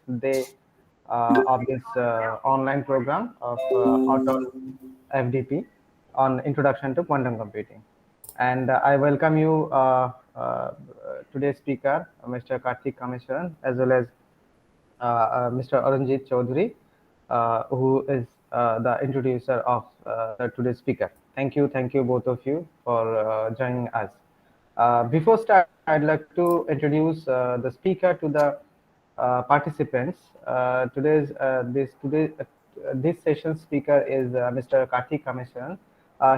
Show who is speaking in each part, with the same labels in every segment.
Speaker 1: day of this online program of Auto FDP on Introduction to Quantum Computing. And I welcome you, today's speaker, Mr. Karthik Kameswaran, as well as Mr. Aranjit Chaudhary, who is the introducer of today's speaker. Thank you both of you for joining us. Before start, I'd like to introduce the speaker to the participants. This session speaker is Mr. Karthik Kameswaran.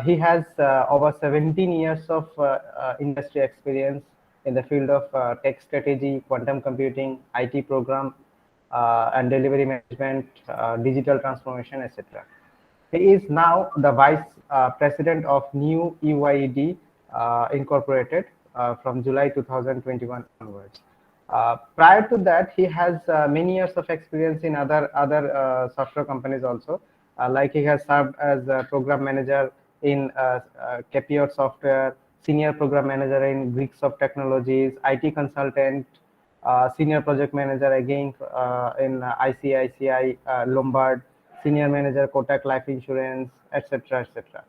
Speaker 1: He has over 17 years of industry experience in the field of tech strategy, quantum computing, IT program, and delivery management, digital transformation, etc. He is now the vice president of New EYD Incorporated from July 2021 onwards. Prior to that, he has many years of experience in other software companies also. Like he has served as a program manager in Capiot Software, senior program manager in Greeksoft Technologies, IT consultant, senior project manager again in ICICI Lombard, senior manager Kotak Life Insurance, etc., etc.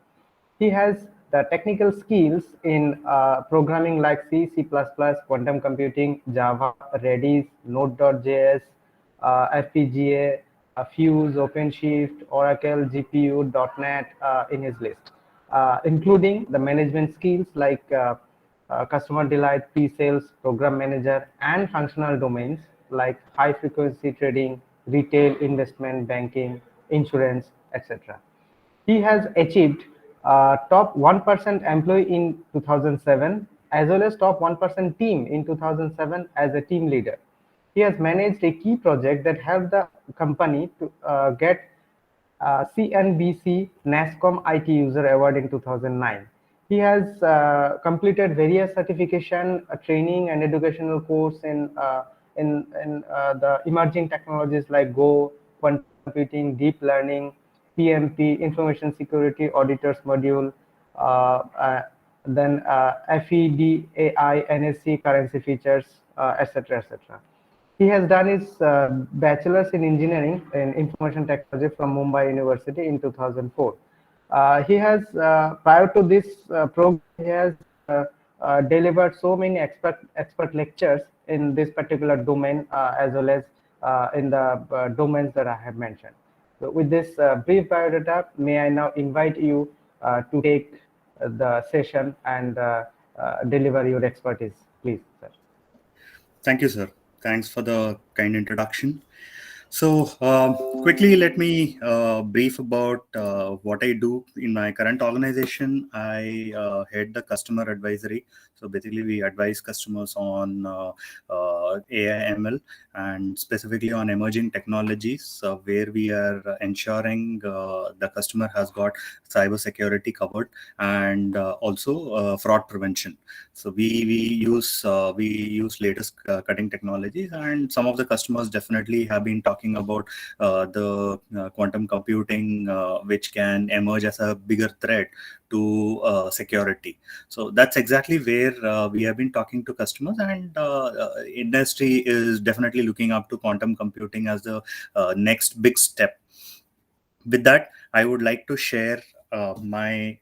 Speaker 1: He has the technical skills in programming like C, C++, quantum computing, Java, Redis, Node.js, FPGA, Fuse, OpenShift, Oracle, GPU, .NET in his list, including the management skills like customer delight, pre-sales, program manager, and functional domains like high frequency trading, retail, investment, banking, insurance, etc. He has achieved top 1% employee in 2007 as well as top 1% team in 2007 as a team leader. He has managed a key project that helped the company to get CNBC NASCOM IT User Award in 2009. He has completed various certification, training, and educational course in the emerging technologies like Go, quantum computing, deep learning, PMP, information security auditors module, uh, uh, then FEDAI, NSC currency features, etc., etc. He has done his bachelor's in engineering in information technology from Mumbai University in 2004. He has, prior to this program, he has delivered so many expert lectures in this particular domain as well as in the domains that I have mentioned. So with this brief biodata, may I now invite you to take the session and deliver your expertise, please, sir.
Speaker 2: Thank you, sir. Thanks for the kind introduction. So, quickly, let me brief about what I do in my current organization. I head the customer advisory. So, basically, we advise customers on AI ML and specifically on emerging technologies where we are ensuring the customer has got cybersecurity covered and also fraud prevention. So, we use latest cutting technologies, and some of the customers definitely have been talking about the quantum computing, which can emerge as a bigger threat to security. So that's exactly where we have been talking to customers, and industry is definitely looking up to quantum computing as the next big step. With that, I would like to share my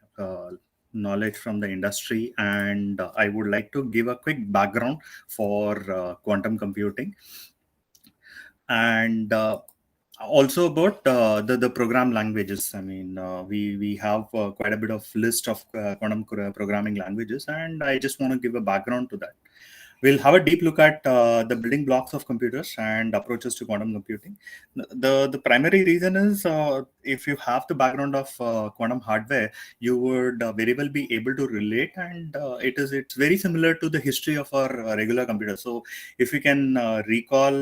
Speaker 2: knowledge from the industry, and I would like to give a quick background for quantum computing, and also about the program languages. I mean, we have quite a bit of list of quantum programming languages, and I just want to give a background to that. We'll have a deep look at the building blocks of computers and approaches to quantum computing. The primary reason is if you have the background of quantum hardware, you would very well be able to relate, and it's very similar to the history of our regular computers. So if you can recall,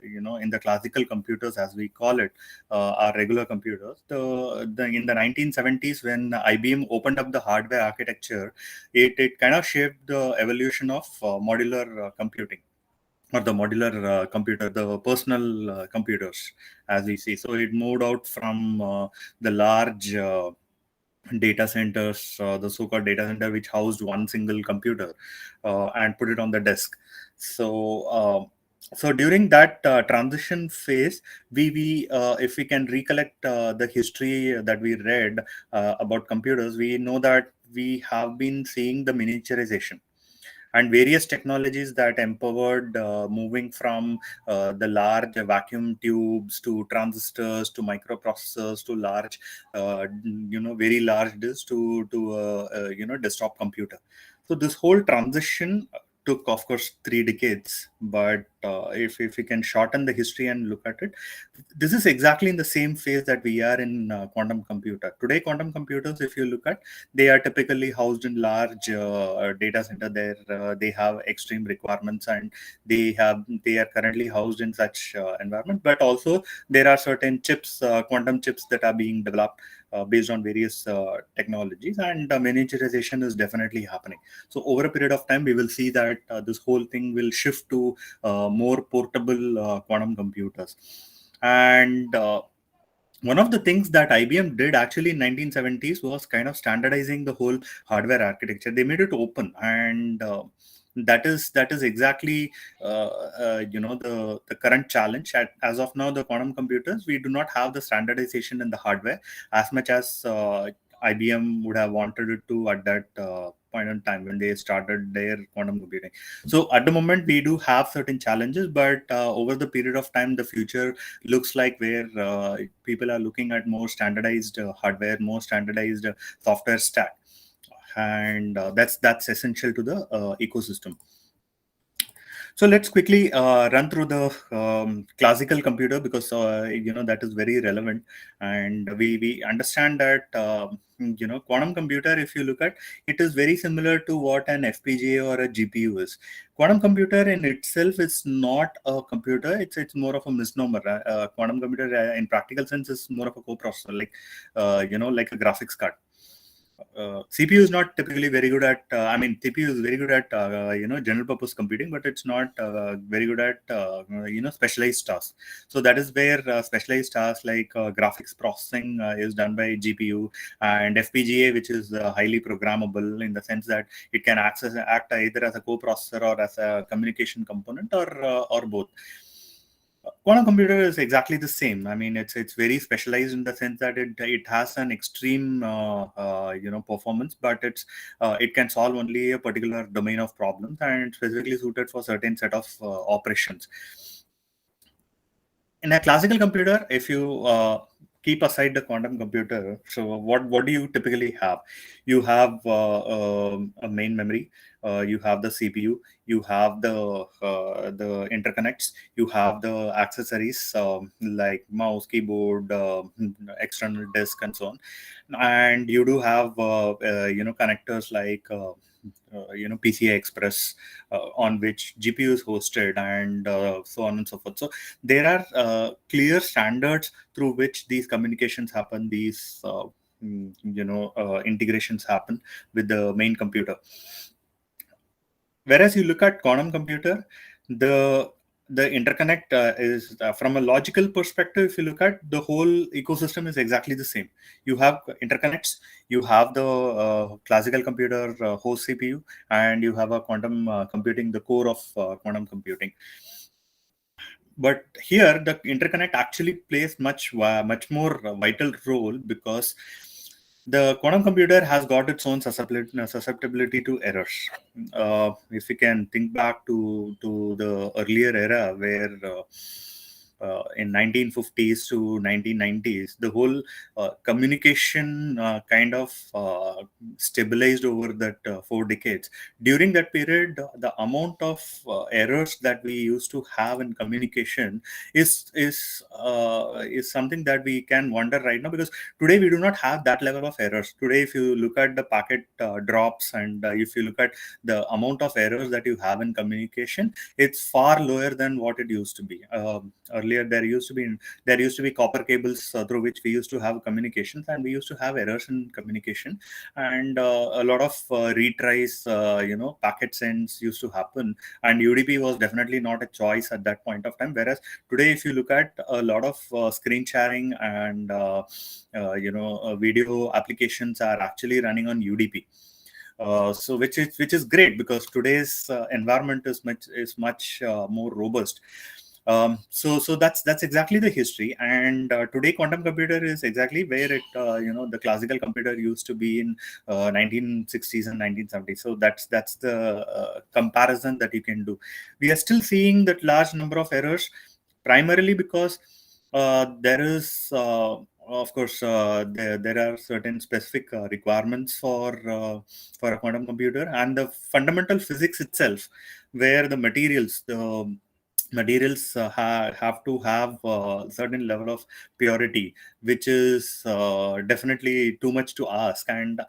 Speaker 2: in the classical computers, as we call it, our regular computers, the in the 1970s when IBM opened up the hardware architecture, it kind of shaped the evolution of modular computing, or the modular computer, the personal computers, as we see. So it moved out from the large data centers, the so-called data center, which housed one single computer, and put it on the desk. So So during that transition phase, we if we can recollect the history that we read about computers, we know that we have been seeing the miniaturization and various technologies that empowered moving from the large vacuum tubes to transistors to microprocessors to large very large disks to desktop computer. So this whole transition took, of course, 3 decades, but if we can shorten the history and look at it, this is exactly in the same phase that we are in quantum computer today. Quantum computers, if you look at, they are typically housed in large data center. They have extreme requirements, and they are currently housed in such environment. But also there are certain chips, quantum chips, that are being developed based on various technologies, and miniaturization is definitely happening. So over a period of time, we will see that this whole thing will shift to more portable quantum computers. And one of the things that IBM did actually in 1970s was kind of standardizing the whole hardware architecture. They made it open, and that is exactly the current challenge. As of now, the quantum computers, we do not have the standardization in the hardware as much as IBM would have wanted it to at that point in time when they started their quantum computing. So at the moment, we do have certain challenges, but over the period of time, the future looks like where people are looking at more standardized hardware, more standardized software stack, and that's essential to the ecosystem. So let's quickly run through the classical computer, because that is very relevant, and we understand that quantum computer, if you look at, it is very similar to what an FPGA or a GPU is. Quantum computer in itself is not a computer. It's more of a misnomer. Quantum computer, in practical sense, is more of a coprocessor, like a graphics card. CPU is not typically very good at. CPU is very good at general purpose computing, but it's not very good at specialized tasks. So that is where specialized tasks like graphics processing is done by GPU, and FPGA, which is highly programmable in the sense that it can act either as a coprocessor or as a communication component, or both. Quantum computer is exactly the same. I mean, it's very specialized in the sense that it has an extreme performance, but it can solve only a particular domain of problems, and it's specifically suited for certain set of operations. In a classical computer, if you keep aside the quantum computer, so what do you typically have? You have a main memory, you have the CPU, you have the interconnects, you have the accessories like mouse, keyboard, external disk, and so on, and you do have connectors like PCI Express, on which GPU is hosted, and so on and so forth. So there are clear standards through which these communications happen, these integrations happen with the main computer. Whereas you look at quantum computer, the interconnect is from a logical perspective. If you look at, the whole ecosystem is exactly the same. You have interconnects, you have the classical computer host CPU, and you have a quantum computing, the core of quantum computing. But here the interconnect actually plays much more vital role, because the quantum computer has got its own susceptibility to errors. If we can think back to the earlier era, where in 1950s to 1990s, the whole communication kind of stabilized over that 4 decades. During that period, the amount of errors that we used to have in communication is something that we can wonder right now, because today we do not have that level of errors. Today, if you look at the packet drops, and if you look at the amount of errors that you have in communication, it's far lower than what it used to be. Earlier, there used to be copper cables through which we used to have communications, and we used to have errors in communication, and a lot of retries, packet sends used to happen, and UDP was definitely not a choice at that point of time. Whereas today, if you look at a lot of screen sharing and video applications are actually running on UDP. So which is great, because today's environment is much more robust. So that's exactly the history. And today quantum computer is exactly where it the classical computer used to be in 1960s and 1970s. So that's the comparison that you can do. We are still seeing that large number of errors, primarily because there is of course there are certain specific requirements for a quantum computer, and the fundamental physics itself, where the materials have to have a certain level of purity, which is definitely too much to ask. And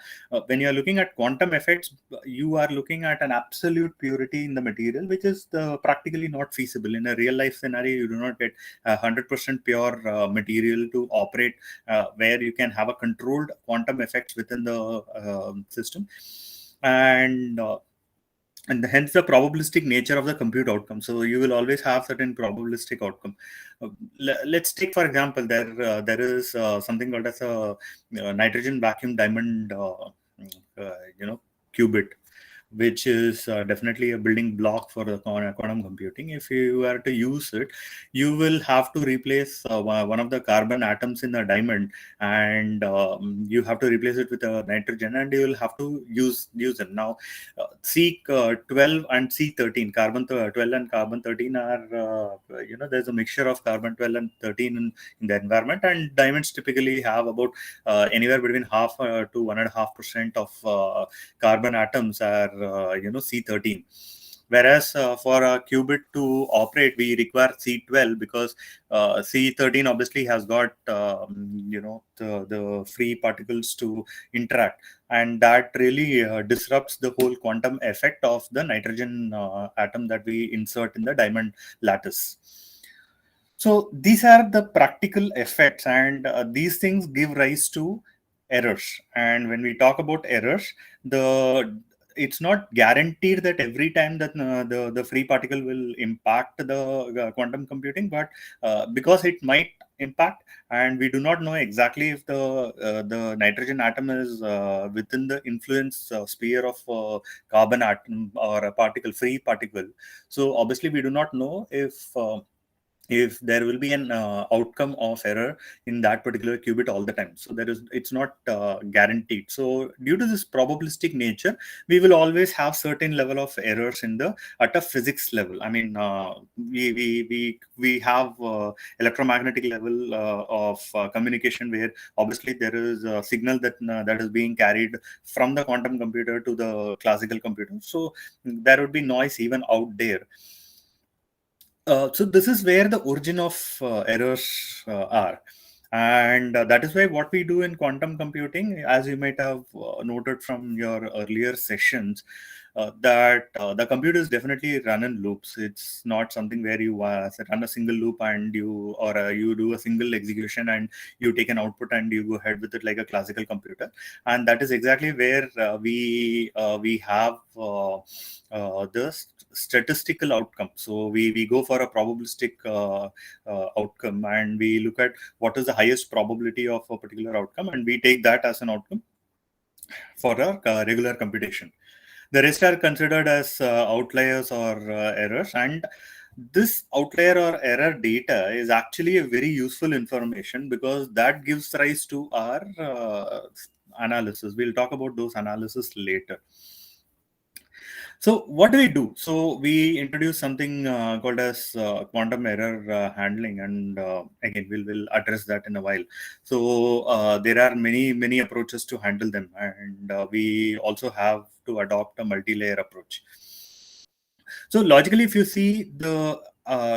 Speaker 2: when you are looking at quantum effects, you are looking at an absolute purity in the material, which is practically not feasible in a real life scenario. You do not get 100% pure material to operate, where you can have a controlled quantum effects within the system. And hence the probabilistic nature of the compute outcome. So you will always have certain probabilistic outcome. Let's take, for example, there is something called as a nitrogen vacuum diamond qubit, which is definitely a building block for the quantum computing. If you were to use it, you will have to replace one of the carbon atoms in the diamond, and you have to replace it with a nitrogen, and you will have to use it. Now, C12 and C13, carbon 12 and carbon 13 are, there's a mixture of carbon 12 and 13 in the environment, and diamonds typically have about anywhere between half to 1.5% of carbon atoms are C13. Whereas for a qubit to operate, we require C12, because C13 obviously has got the free particles to interact, and that really disrupts the whole quantum effect of the nitrogen atom that we insert in the diamond lattice. So these are the practical effects, and these things give rise to errors. And when we talk about errors, it's not guaranteed that every time that the free particle will impact the quantum computing, but because it might impact, and we do not know exactly if the nitrogen atom is within the influence sphere of carbon atom or a free particle. So obviously we do not know if there will be an outcome of error in that particular qubit all the time. So it's not guaranteed. So due to this probabilistic nature, we will always have certain level of errors at a physics level. I mean, we have electromagnetic level of communication, where obviously there is a signal that is being carried from the quantum computer to the classical computer. So there would be noise even out there. So this is where the origin of errors are. And that is why what we do in quantum computing, as you might have noted from your earlier sessions, that the computer is definitely run in loops. It's not something where you run a single loop and you do a single execution and you take an output and you go ahead with it like a classical computer. And that is exactly where we have the statistical outcome. So we go for a probabilistic outcome, and we look at what is the highest probability of a particular outcome, and we take that as an outcome for a regular computation. The rest are considered as outliers or errors, and this outlier or error data is actually a very useful information, because that gives rise to our analysis. We'll talk about those analysis later. So what do we do? So we introduce something called as quantum error handling, and again we'll address that in a while. So there are many approaches to handle them, and we also have to adopt a multi-layer approach. So logically, if you see the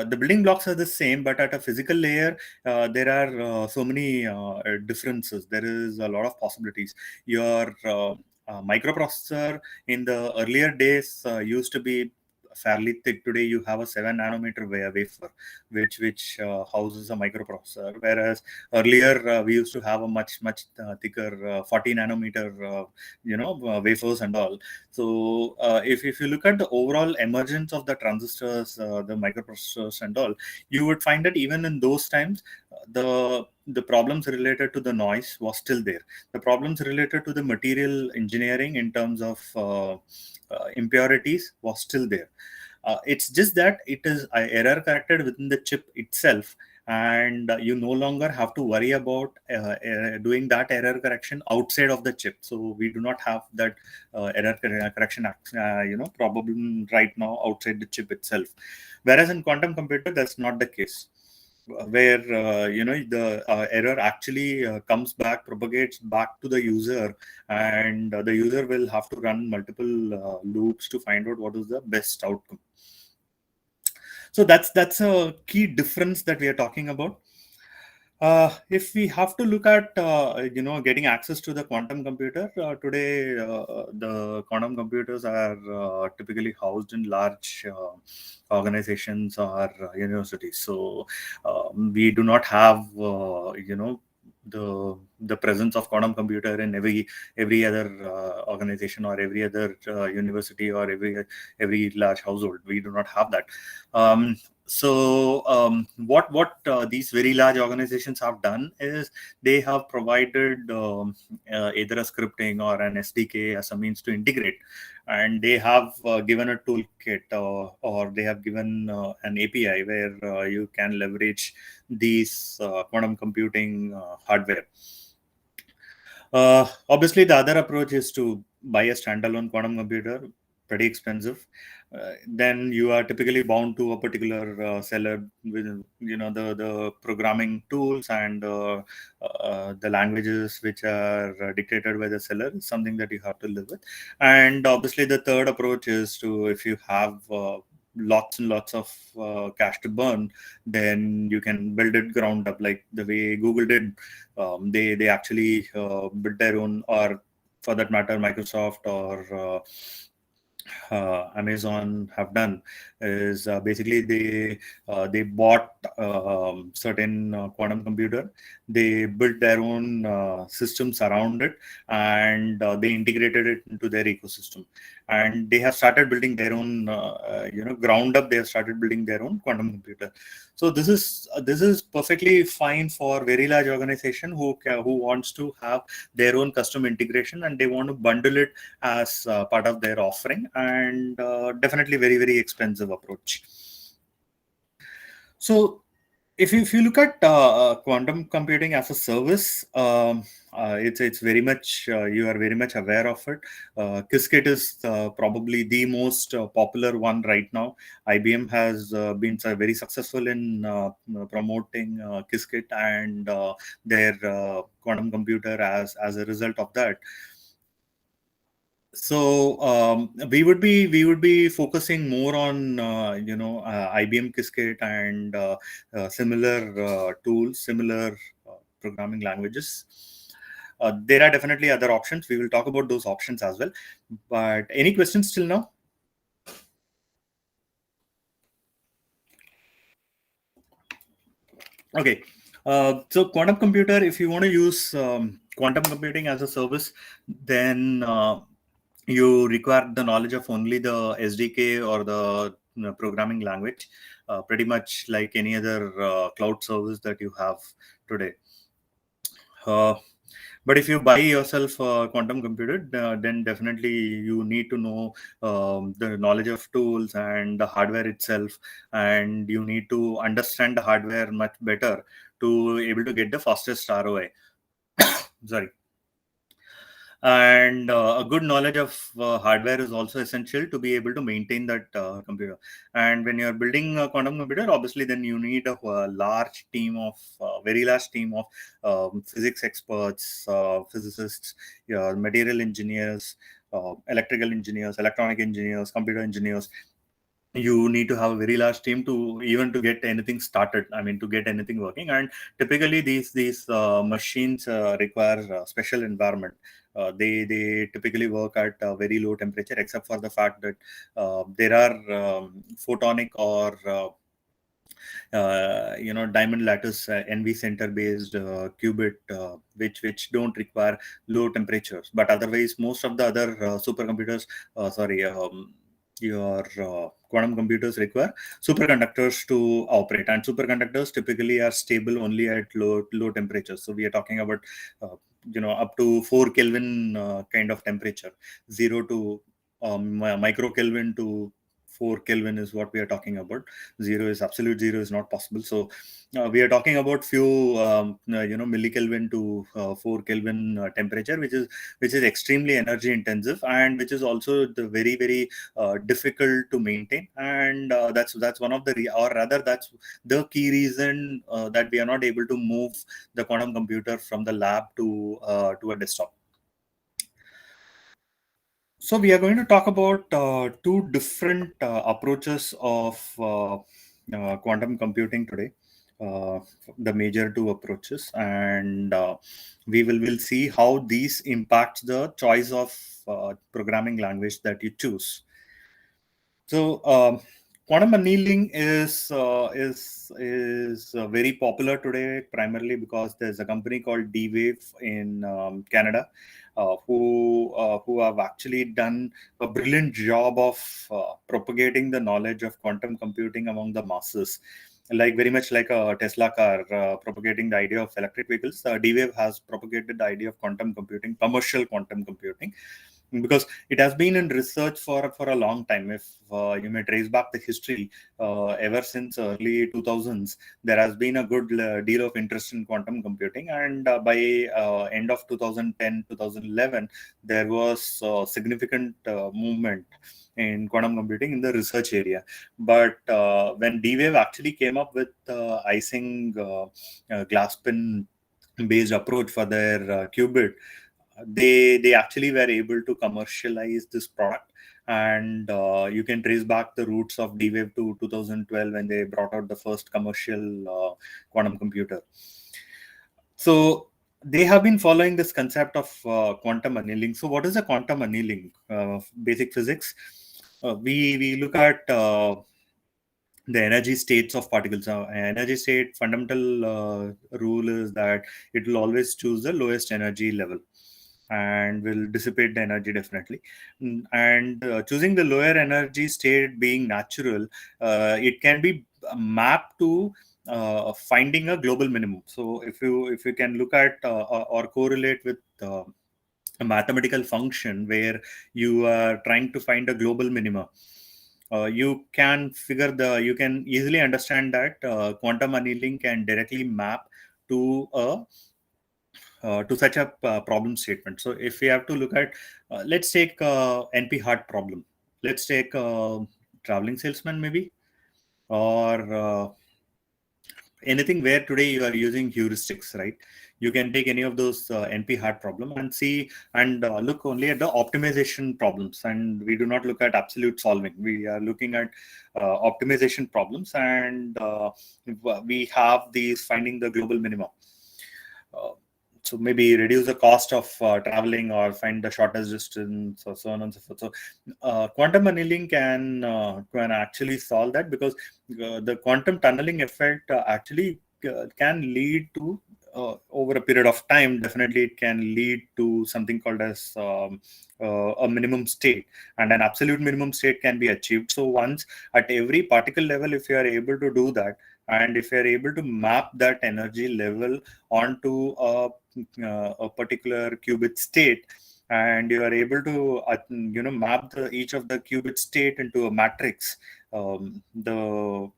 Speaker 2: building blocks are the same, but at a physical layer, there are so many differences. There is a lot of possibilities. Your microprocessor in the earlier days used to be fairly thick. Today you have a 7 nanometer wafer, which houses a microprocessor, whereas earlier we used to have a much thicker 40 nanometer wafers and all. So if you look at the overall emergence of the transistors, the microprocessors and all, you would find that even in those times, the problems related to the noise was still there. The problems related to the material engineering in terms of impurities was still there. It's just that it is error corrected within the chip itself, and you no longer have to worry about doing that error correction outside of the chip. So we do not have that error correction problem right now outside the chip itself. Whereas in quantum computer, that's not the case, where the error actually comes back, propagates back to the user, and the user will have to run multiple loops to find out what is the best outcome. So that's a key difference that we are talking about. If we have to look at getting access to the quantum computer today, the quantum computers are typically housed in large organizations or universities. So we do not have the presence of quantum computer in every other organization or every other university or every large household. We do not have that. What these very large organizations have done is they have provided either a scripting or an SDK as a means to integrate, and they have given a toolkit or they have given an API where you can leverage these quantum computing hardware. Obviously, the other approach is to buy a standalone quantum computer, pretty expensive. Then you are typically bound to a particular seller with the programming tools and the languages which are dictated by the seller is something that you have to live with. And obviously, the third approach is to, if you have lots and lots of cash to burn, then you can build it ground up, like the way Google did. They actually built their own, or for that matter, Microsoft or Amazon have done, is basically they bought certain quantum computer, they built their own systems around it, and they integrated it into their ecosystem, and they have started building their own ground up. They have started building their own quantum computer. So this is perfectly fine for very large organization who wants to have their own custom integration, and they want to bundle it as part of their offering, and definitely very, very expensive approach. So if you look at quantum computing as a service, it's very much you are very much aware of it. Qiskit is probably the most popular one right now. IBM has been very successful in promoting Qiskit and their quantum computer as a result of that. So we would be focusing more on IBM Qiskit and similar tools, similar programming languages. There are definitely other options. We will talk about those options as well. But any questions till now? Okay. So quantum computer, if you want to use quantum computing as a service, then you require the knowledge of only the SDK or the programming language, pretty much like any other cloud service that you have today. But if you buy yourself a quantum computer, then definitely you need to know the knowledge of tools and the hardware itself, and you need to understand the hardware much better to able to get the fastest ROI. Sorry. And a good knowledge of hardware is also essential to be able to maintain that computer. And when you're building a quantum computer, obviously then you need a large team of very large team of physics experts, physicists, material engineers, electrical engineers, electronic engineers, computer engineers. you need to have a very large team to even to get anything started. I mean, to get anything working. And typically, these machines require special environment. They typically work at a very low temperature, except for the fact that there are photonic or diamond lattice NV center based qubit which don't require low temperatures. But otherwise, most of the other supercomputers, sorry, your quantum computers require superconductors to operate, and superconductors typically are stable only at low temperatures. So we are talking about up to 4 Kelvin kind of temperature, 0 to micro Kelvin to 4 Kelvin is what we are talking about. Absolute zero is not possible. So we are talking about few millikelvin to 4 Kelvin temperature, which is extremely energy intensive, and which is also the very very difficult to maintain. And that's one of the or rather that's the key reason that we are not able to move the quantum computer from the lab to a desktop. So we are going to talk about two different approaches of quantum computing today, the major two approaches, and we'll see how these impact the choice of programming language that you choose. So quantum annealing is very popular today, primarily because there's a company called D-Wave in Canada, who have actually done a brilliant job of propagating the knowledge of quantum computing among the masses. Like very much like a Tesla car propagating the idea of electric vehicles, D-Wave has propagated the idea of quantum computing, commercial quantum computing, because it has been in research for a long time. If you may trace back the history, ever since early 2000s, there has been a good deal of interest in quantum computing, and by end of 2010 2011 there was significant movement in quantum computing in the research area. But when D-Wave actually came up with Ising glass spin based approach for their qubit, they actually were able to commercialize this product. And you can trace back the roots of D-Wave to 2012 when they brought out the first commercial quantum computer. So they have been following this concept of quantum annealing. So what is a quantum annealing? Basic physics. We look at the energy states of particles. Energy state fundamental rule is that it will always choose the lowest energy level and will dissipate the energy definitely. And choosing the lower energy state being natural, it can be mapped to finding a global minimum. So if you can look at or correlate with a mathematical function where you are trying to find a global minima, you can easily understand that quantum annealing can directly map to such a problem statement. So if we have to look at, let's take NP hard problem. Let's take traveling salesman maybe, or anything where today you are using heuristics, right? You can take any of those NP hard problem and see and look only at the optimization problems, and we do not look at absolute solving. We are looking at optimization problems, and we have these finding the global minimum. So maybe reduce the cost of traveling or find the shortest distance, or so on and so forth. So quantum annealing can actually solve that, because the quantum tunneling effect actually can lead to over a period of time, definitely it can lead to something called as a minimum state, and an absolute minimum state can be achieved. So once at every particle level, if you are able to do that, and if you are able to map that energy level onto a particular qubit state, and you are able to map each of the qubit state into a matrix, the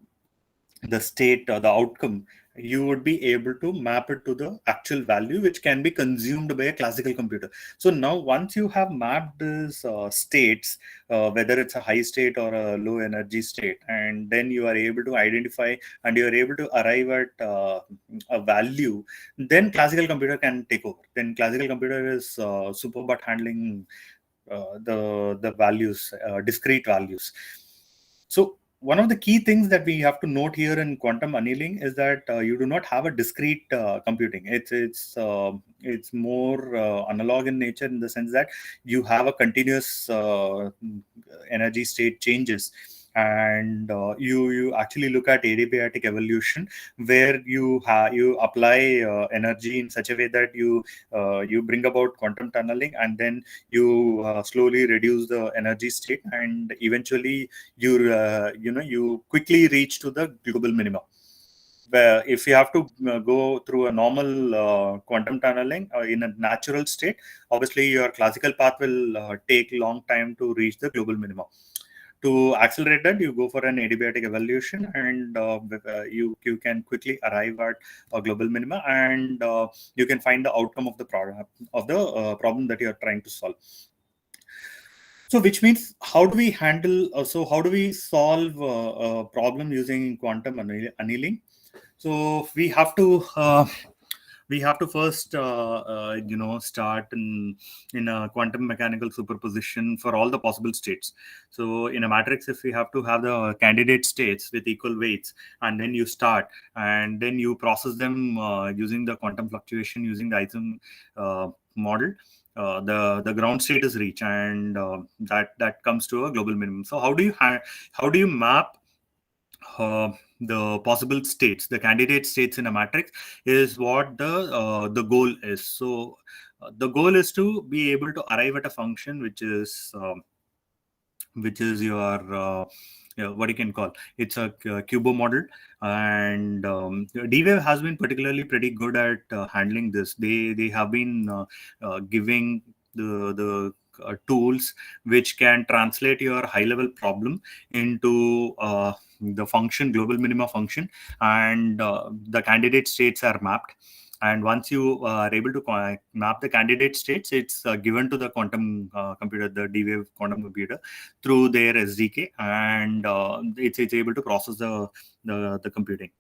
Speaker 2: state or the outcome, you would be able to map it to the actual value, which can be consumed by a classical computer. So now once you have mapped these states, whether it's a high state or a low energy state, and then you are able to identify and you are able to arrive at a value, then classical computer can take over. Then classical computer is superb at handling the values, discrete values. So one of the key things that we have to note here in quantum annealing is that you do not have a discrete computing. It's more analog in nature, in the sense that you have a continuous energy state changes, and you actually look at adiabatic evolution, where you apply energy in such a way that you bring about quantum tunneling, and then you slowly reduce the energy state, and eventually you quickly reach to the global minima. Where if you have to go through a normal quantum tunneling in a natural state, obviously your classical path will take long time to reach the global minima. To accelerate that, you go for an adiabatic evolution, and you can quickly arrive at a global minima, and you can find the outcome of the product of the problem that you are trying to solve. So, which means, how do we handle? How do we solve a problem using quantum annealing? So we have to first start in a quantum mechanical superposition for all the possible states. So in a matrix, if we have to have the candidate states with equal weights, and then you start, and then you process them using the quantum fluctuation, using the Eisen model, the ground state is reached, and that comes to a global minimum. So how do you map uh, the possible states, the candidate states in a matrix, is what the goal is. So the goal is to be able to arrive at a function which is your what you can call, it's a cubo model. And D-Wave has been particularly pretty good at handling this. They have been giving the tools which can translate your high level problem into the function, global minima function, and the candidate states are mapped. And once you are able to map the candidate states, it's given to the quantum computer, the D-Wave quantum computer, through their SDK, and it's able to process the computing.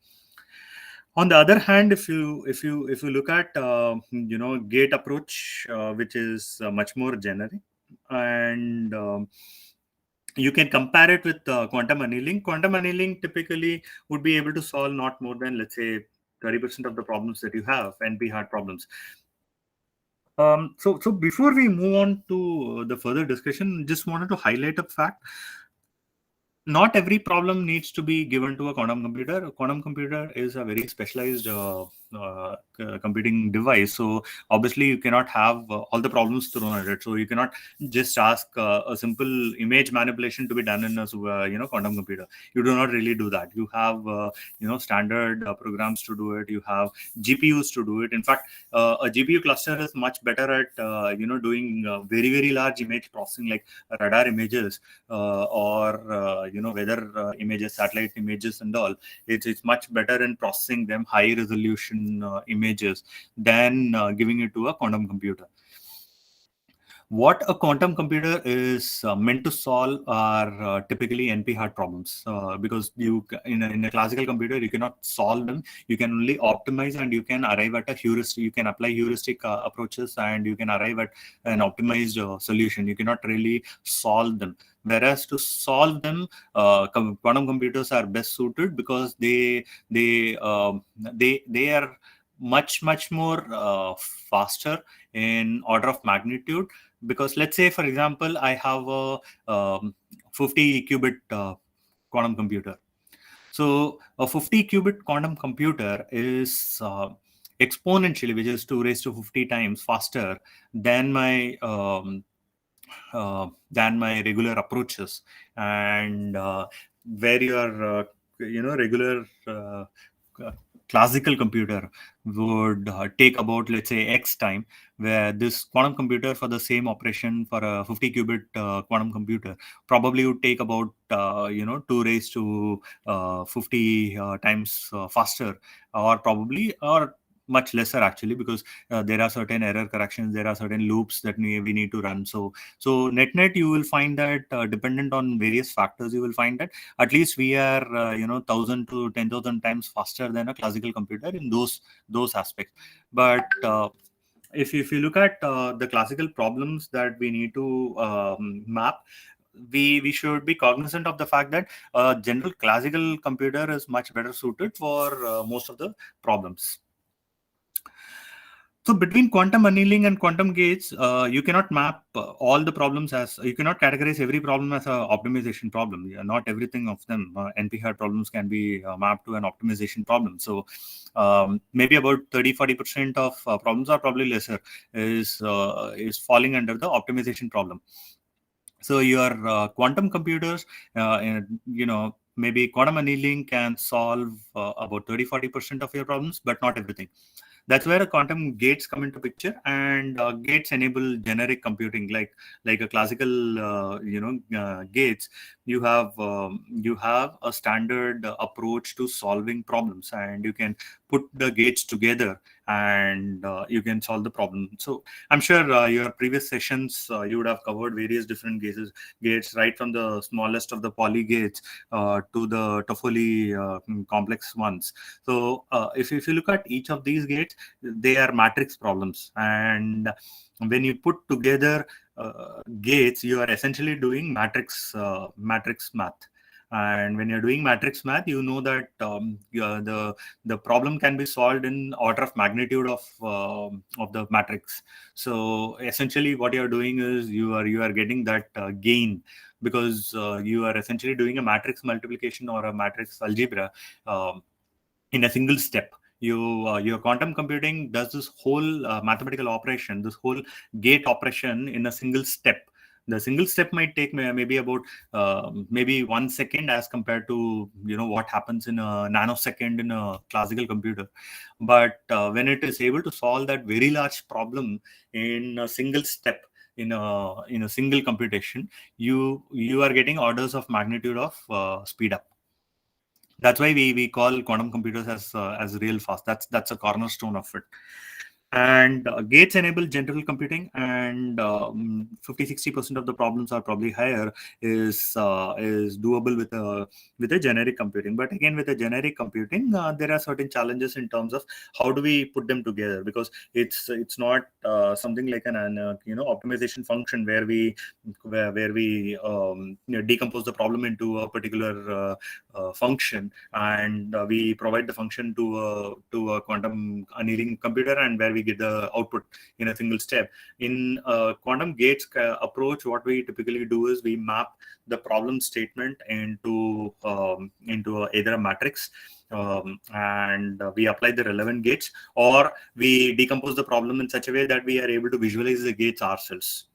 Speaker 2: On the other hand, if you look at gate approach, which is much more generic, and you can compare it with quantum annealing. Quantum annealing typically would be able to solve not more than, let's say, 30% of the problems that you have, NP hard problems. So before we move on to the further discussion, just wanted to highlight a fact. Not every problem needs to be given to a quantum computer. A quantum computer is a very specialized computing device. So obviously you cannot have all the problems thrown at it. So you cannot just ask a simple image manipulation to be done in a quantum computer. You do not really do that. You have standard programs to do it. You have GPUs to do it. In fact, a GPU cluster is much better at doing very, very large image processing, like radar images or weather images, satellite images, and all. It's much better in processing them high resolution images than giving it to a quantum computer. What a quantum computer is meant to solve are typically NP hard problems, because in a classical computer you cannot solve them. You can only optimize, and you can arrive at a heuristic. You can apply heuristic approaches, and you can arrive at an optimized solution. You cannot really solve them. Whereas to solve them, quantum computers are best suited, because they are much more faster in order of magnitude. Because let's say, for example, I have a 50 qubit quantum computer. So a 50 qubit quantum computer is exponentially, which is 2 raised to 50 times faster than my regular approaches. And where your regular classical computer would take about, let's say, X time, where this quantum computer, for the same operation for a 50 qubit quantum computer, probably would take about 2 raised to 50 times faster, or much lesser, actually, because there are certain error corrections, there are certain loops that we need to run. So net you will find that dependent on various factors, you will find that at least we are 1,000 to 10,000 times faster than a classical computer in those aspects. But if you look at the classical problems that we need to map, we should be cognizant of the fact that general classical computer is much better suited for most of the problems. So between quantum annealing and quantum gates, you cannot map all the problems as, you cannot categorize every problem as a optimization problem. Not everything of them, NP-hard problems can be mapped to an optimization problem. So maybe about 30-40% of problems, or probably lesser, is falling under the optimization problem. So your quantum computers, maybe quantum annealing can solve about 30-40% of your problems, but not everything. That's where quantum gates come into picture, and gates enable generic computing, like a classical gates. You have a standard approach to solving problems, and you can put the gates together, and you can solve the problem. So I'm sure your previous sessions you would have covered various different gates, right from the smallest of the Pauli gates to the Toffoli complex ones. So if you look at each of these gates, they are matrix problems, and when you put together gates, you are essentially doing matrix math. And when you're doing matrix math, you know that the problem can be solved in order of magnitude of the matrix. So essentially what you're doing is you are getting that gain, because you are essentially doing a matrix multiplication or a matrix algebra in a single step. Your quantum computing does this whole mathematical operation, this whole gate operation, in a single step. The single step might take maybe about maybe 1 second, as compared to what happens in a nanosecond in a classical computer. But when it is able to solve that very large problem in a single step, in a single computation, you are getting orders of magnitude of speed up. That's why we call quantum computers as real fast. That's a cornerstone of it. And gates enable general computing, and 50-60% of the problems are probably higher is doable with a generic computing. But again, with a generic computing, there are certain challenges in terms of how do we put them together, because it's not something like an optimization function where we decompose the problem into a particular function, and we provide the function to a quantum annealing computer, and where we get the output in a single step. In quantum gates approach, what we typically do is we map the problem statement into either a matrix, and we apply the relevant gates, or we decompose the problem in such a way that we are able to visualize the gates ourselves.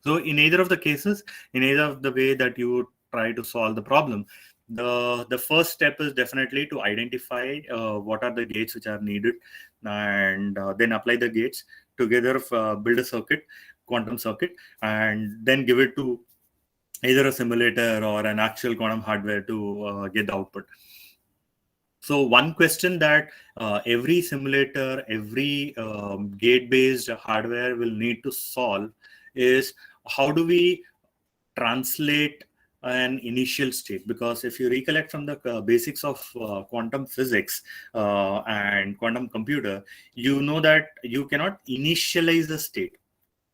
Speaker 2: So in either of the cases, in either of the way that you try to solve the problem, the first step is definitely to identify what are the gates which are needed, and then apply the gates together, build a circuit, quantum circuit, and then give it to either a simulator or an actual quantum hardware to get the output. So one question that every simulator, every gate-based hardware will need to solve is, how do we translate an initial state? Because if you recollect from the basics of quantum physics and quantum computer, you know that you cannot initialize a state.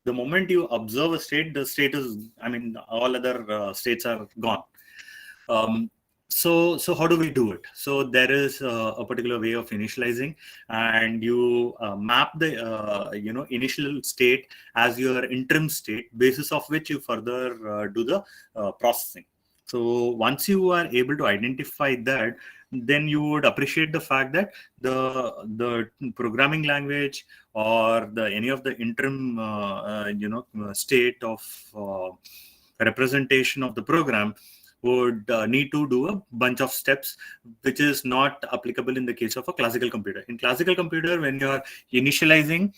Speaker 2: The moment you observe a state, the state is, all other states are gone. So how do we do it? So there is a particular way of initializing, and you map the initial state as your interim state, basis of which you further do the processing. So once you are able to identify that, then you would appreciate the fact that the programming language or any of the interim state of representation of the program would need to do a bunch of steps, which is not applicable in the case of a classical computer. In classical computer, when you are initializing,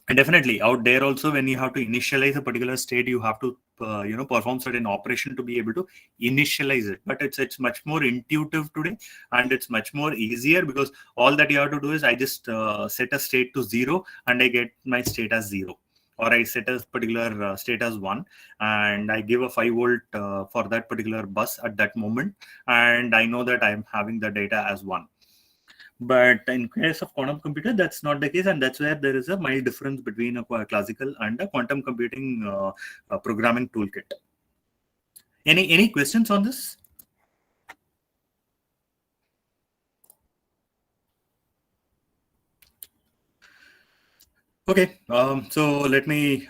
Speaker 2: and definitely out there also, when you have to initialize a particular state, you have to perform certain operation to be able to initialize it. But it's much more intuitive today, and it's much more easier, because all that you have to do is I just set a state to 0, and I get my state as 0. Or I set a particular state as 1, and I give a 5 volt for that particular bus at that moment, and I know that I'm having the data as 1. But in case of quantum computer, that's not the case, and that's where there is a mild difference between a classical and a quantum computing programming toolkit. Any questions on this? Okay, so let me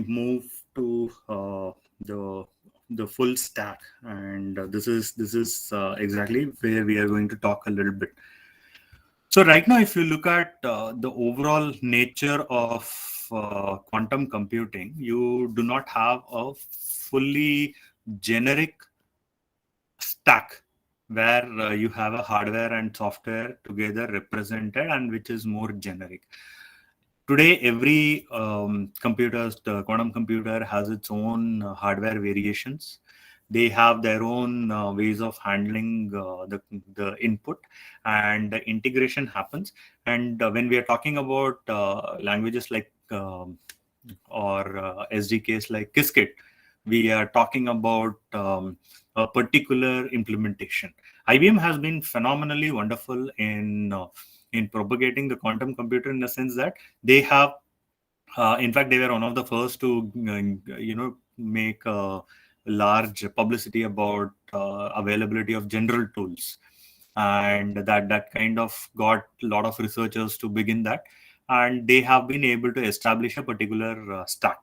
Speaker 2: move to the full stack, and this is exactly where we are going to talk a little bit. So right now, if you look at the overall nature of quantum computing, you do not have a fully generic stack where you have a hardware and software together represented, and which is more generic. Today, every the quantum computer has its own hardware variations. They have their own ways of handling the input, and the integration happens. And when we are talking about languages like or SDKs like Qiskit, we are talking about a particular implementation. IBM has been phenomenally wonderful in propagating the quantum computer, in the sense that they have, in fact, they were one of the first to, make large publicity about availability of general tools, and that kind of got a lot of researchers to begin that, and they have been able to establish a particular stack.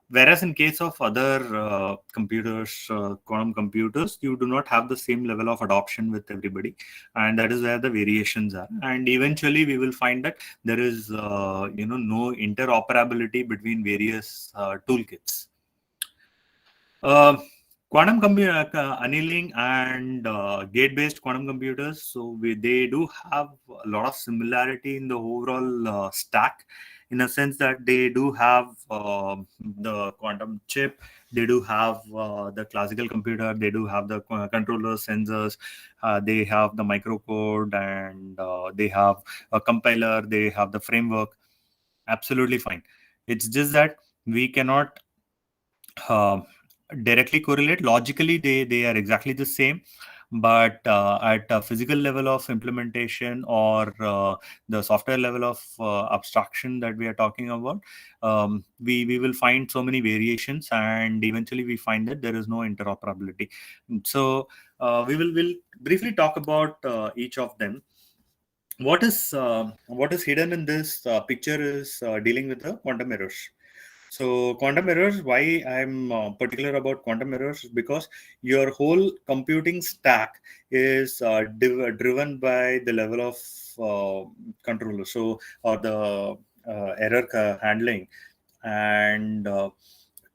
Speaker 2: Whereas in case of other computers, quantum computers, you do not have the same level of adoption with everybody, and that is where the variations are. And eventually, we will find that there is, no interoperability between various toolkits. Uh, annealing and gate-based quantum computers, so they do have a lot of similarity in the overall stack, in a sense that they do have the quantum chip, they do have the classical computer, they do have the controllers, sensors, they have the microcode, and they have a compiler, they have the framework. Absolutely fine. It's just that we cannot uh, directly correlate. Logically, they are exactly the same, but at a physical level of implementation, or the software level of abstraction that we are talking about, we will find so many variations, and eventually we find that there is no interoperability. So we'll briefly talk about each of them. What is hidden in this picture is dealing with the quantum errors. So quantum errors, why I'm particular about quantum errors, is because your whole computing stack is driven by the level of controller, so, or the error handling. And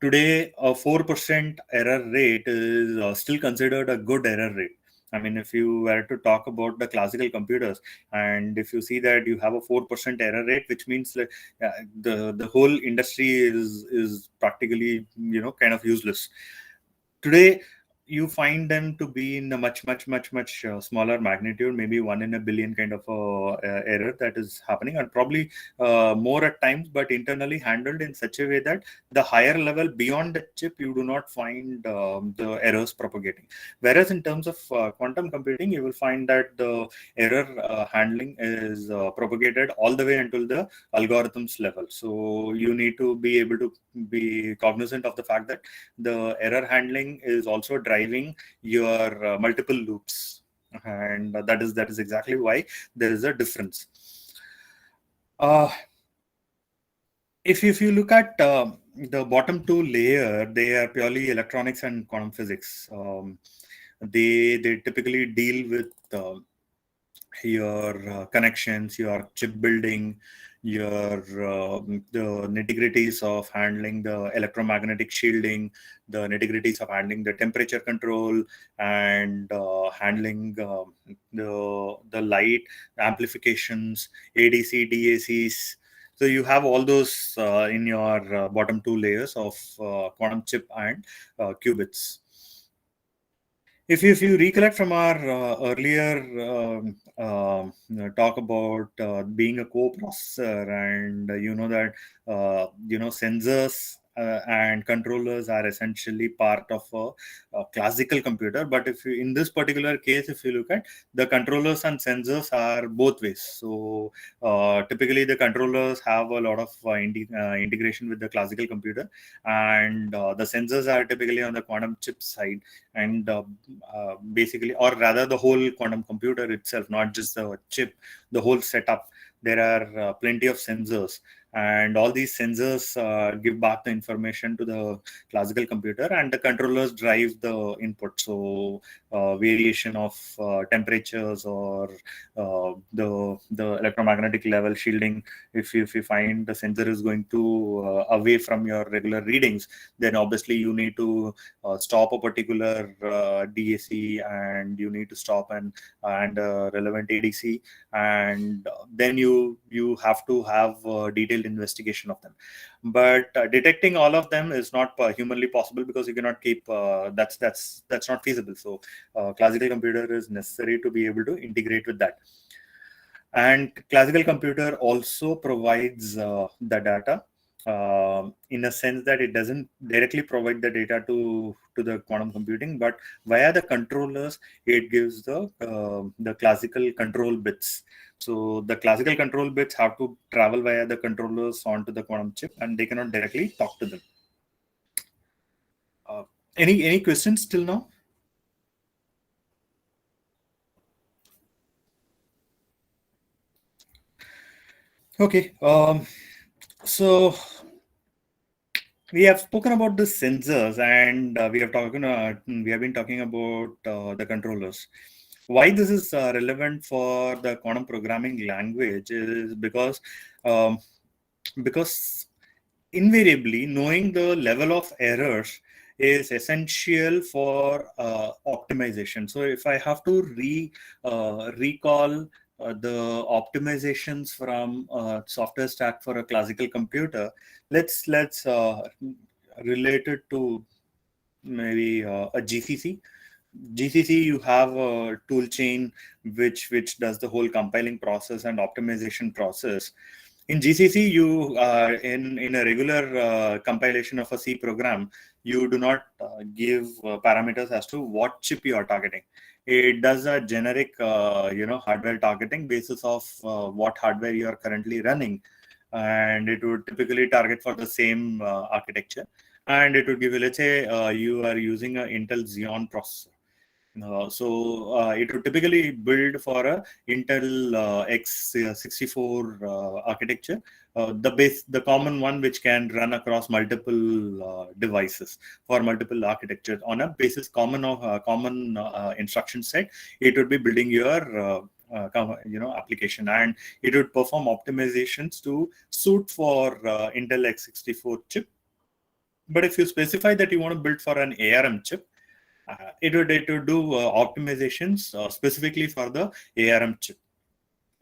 Speaker 2: today, a 4% error rate is still considered a good error rate. I mean, if you were to talk about the classical computers, and if you see that you have a 4% error rate, which means that the whole industry is practically, kind of useless. Today, you find them to be in a much smaller magnitude, maybe 1 in a billion kind of error that is happening, and probably more at times, but internally handled in such a way that the higher level beyond the chip, you do not find the errors propagating. Whereas in terms of quantum computing, you will find that the error handling is propagated all the way until the algorithms level. So you need to be able to be cognizant of the fact that the error handling is also driving your multiple loops, and that is exactly why there is a difference. uh, if you look at the bottom two layer, they are purely electronics and quantum physics. They typically deal with your connections, your chip building, your the nitty-gritties of handling the electromagnetic shielding, the nitty-gritties of handling the temperature control, and handling the light amplifications, ADC, DACs. So you have all those in your bottom two layers of quantum chip and qubits. If you recollect from our earlier talk about being a co-processor, and you know that sensors and controllers are essentially part of a classical computer. But if you, in this particular case, if you look at the controllers and sensors are both ways. So typically the controllers have a lot of integration with the classical computer, and the sensors are typically on the quantum chip side. And basically, or rather the whole quantum computer itself, not just the chip, the whole setup. There are plenty of sensors, and all these sensors give back the information to the classical computer, and the controllers drive the input. So variation of temperatures, or the electromagnetic level shielding. If you find the sensor is going to away from your regular readings, then obviously you need to stop a particular DAC, and you need to stop and relevant ADC, and then you have to have detailed investigation of them. But detecting all of them is not humanly possible, because you cannot keep that's not feasible. So classical computer is necessary to be able to integrate with that. And classical computer also provides the data, in a sense that it doesn't directly provide the data to the quantum computing, but via the controllers it gives the classical control bits. So the classical control bits have to travel via the controllers onto the quantum chip, and they cannot directly talk to them. Any questions till now? Okay. So we have spoken about the sensors, and we have been talking about the controllers. Why this is relevant for the quantum programming language is um, because invariably knowing the level of errors is essential for optimization. So if I have to recall the optimizations from software stack for a classical computer, let's relate it to maybe a GCC. GCC, you have a tool chain which does the whole compiling process and optimization process. In GCC, you in a regular compilation of a C program, you do not give parameters as to what chip you are targeting. It does a generic hardware targeting basis of what hardware you are currently running, and it would typically target for the same architecture. And it would give you, let's say, you are using an Intel Xeon processor. It would typically build for a Intel x64 architecture, the common one which can run across multiple devices for multiple architectures on a basis common instruction set. It would be building your application, and it would perform optimizations to suit for Intel x64 chip. But if you specify that you want to build for an ARM chip, it would do optimizations specifically for the ARM chip.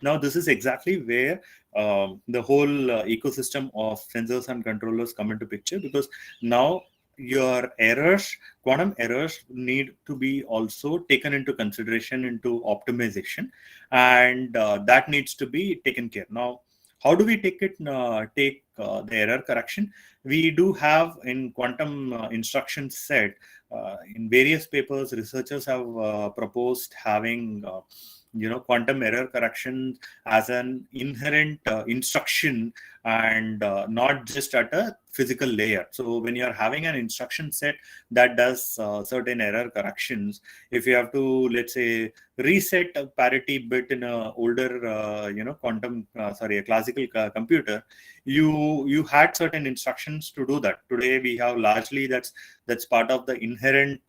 Speaker 2: Now, this is exactly where the whole ecosystem of sensors and controllers come into picture, because now your quantum errors need to be also taken into consideration into optimization, and that needs to be taken care. Now, how do we take the error correction? We do have in quantum instruction set, in various papers, researchers have proposed having quantum error correction as an inherent instruction, and not just at a physical layer. So when you're having an instruction set that does certain error corrections, if you have to, let's say, reset a parity bit in a older a classical computer, you had certain instructions to do that. Today we have largely that's part of the inherent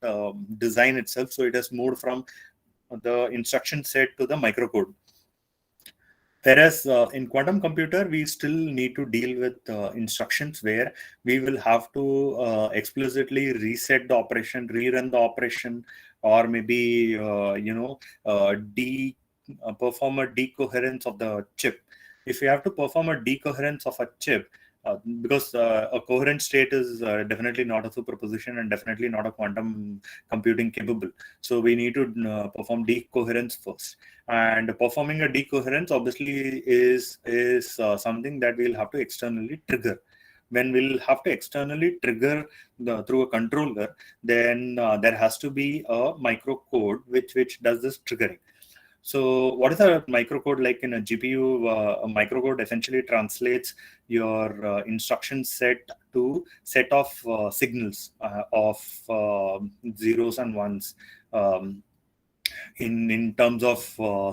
Speaker 2: design itself. So it has moved from the instruction set to the microcode. Whereas in quantum computer, we still need to deal with instructions where we will have to explicitly reset the operation, rerun the operation, or maybe perform a decoherence of the chip. If you have to perform a decoherence of a chip, because a coherent state is definitely not a superposition and definitely not a quantum computing capable. So we need to perform decoherence first. And performing a decoherence obviously is something that we'll have to externally trigger. when we'll have to externally trigger through a controller, then there has to be a microcode which does this triggering. So what is a microcode like in a GPU? A microcode essentially translates your instruction set to set of signals of zeros and ones um, in terms of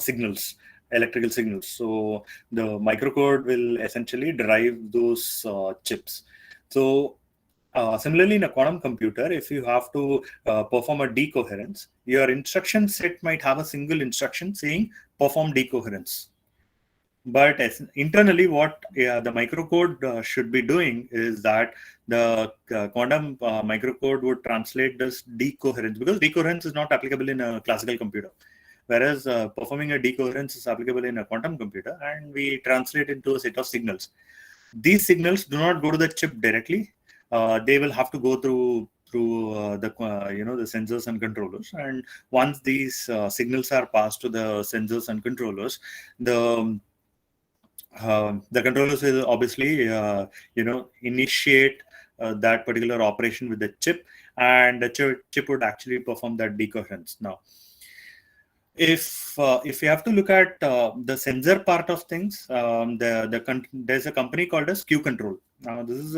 Speaker 2: signals, electrical signals. So the microcode will essentially drive those chips. So similarly, in a quantum computer, if you have to perform a decoherence, your instruction set might have a single instruction saying perform decoherence. But internally, what the microcode should be doing is that the quantum microcode would translate this decoherence, because decoherence is not applicable in a classical computer, whereas performing a decoherence is applicable in a quantum computer, and we translate into a set of signals. These signals do not go to the chip directly. They will have to go through the the sensors and controllers. And once these signals are passed to the sensors and controllers, the controllers will obviously initiate that particular operation with the chip, and the chip would actually perform that decoherence. Now, if you have to look at the sensor part of things, there's a company called as Q Control. Now this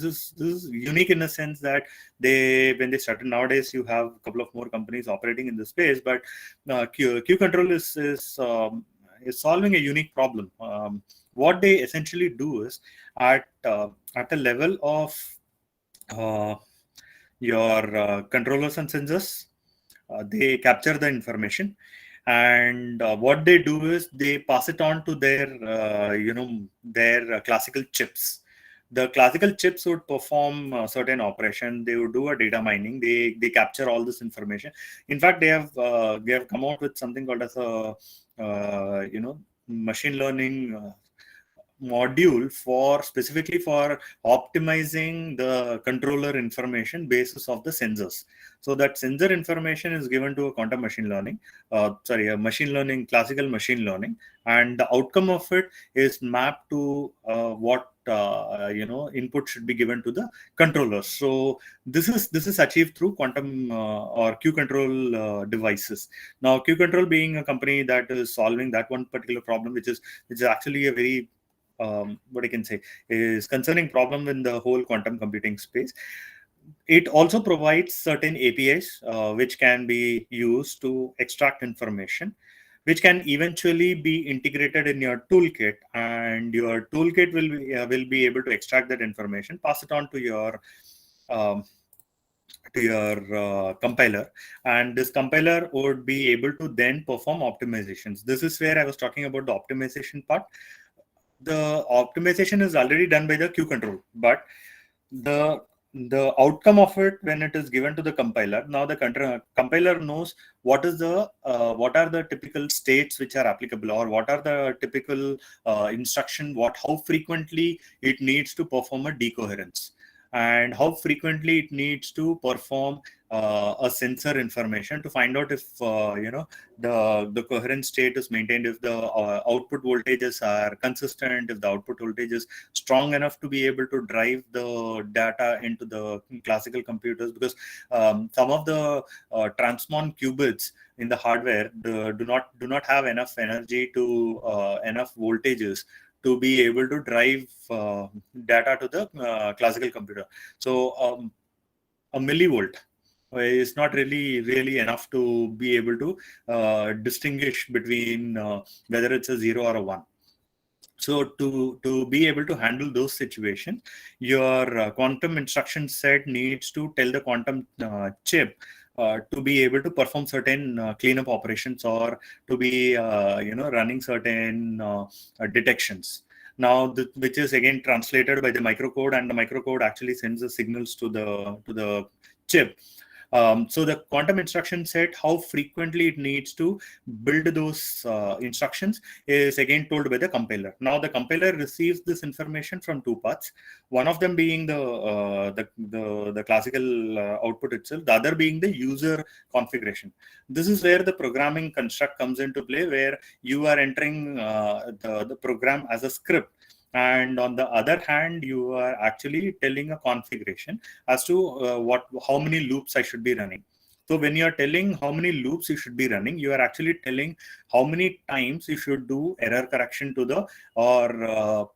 Speaker 2: is unique in the sense that when they started, nowadays you have a couple of more companies operating in this space, but Q Control is solving a unique problem. What they essentially do is at a level of your controllers and sensors, they capture the information, and what they do is they pass it on to their classical chips. The classical chips would perform a certain operation. They would do a data mining. They capture all this information. In fact, they have come out with something called as a machine learning module specifically for optimizing the controller information basis of the sensors. So that sensor information is given to a quantum machine learning, a machine learning, classical machine learning, and the outcome of it is mapped to what input should be given to the controllers. So this is achieved through quantum or Q Control devices. Now, Q Control being a company that is solving that one particular problem, which is actually a very what I can say is concerning problem in the whole quantum computing space. It also provides certain APIs which can be used to extract information, which can eventually be integrated in your toolkit, and your toolkit will be able to extract that information, pass it on to your compiler, and this compiler would be able to then perform optimizations. This is where I was talking about the optimization part. The optimization is already done by the Q Control, but the outcome of it, when it is given to the compiler, now the compiler knows what are the typical states which are applicable, or what are the typical instruction, how frequently it needs to perform a decoherence, and how frequently it needs to perform a sensor information to find out if the coherent state is maintained, if the output voltages are consistent, if the output voltage is strong enough to be able to drive the data into the classical computers, because some of the transmon qubits in the hardware do not have enough energy to enough voltages to be able to drive data to the classical computer. So a millivolt is not really enough to be able to distinguish between whether it's a 0 or a 1. So to be able to handle those situations, your quantum instruction set needs to tell the quantum chip to be able to perform certain cleanup operations, or to be running certain detections. Now, which is again translated by the microcode, and the microcode actually sends the signals to the chip. So the quantum instruction set, how frequently it needs to build those instructions, is again told by the compiler. Now the compiler receives this information from two paths. One of them being the classical output itself, the other being the user configuration. This is where the programming construct comes into play, where you are entering the program as a script. and on the other hand you are actually telling a configuration as to how many loops I should be running. So when you are telling how many loops you should be running, you are actually telling how many times you should do error correction to the or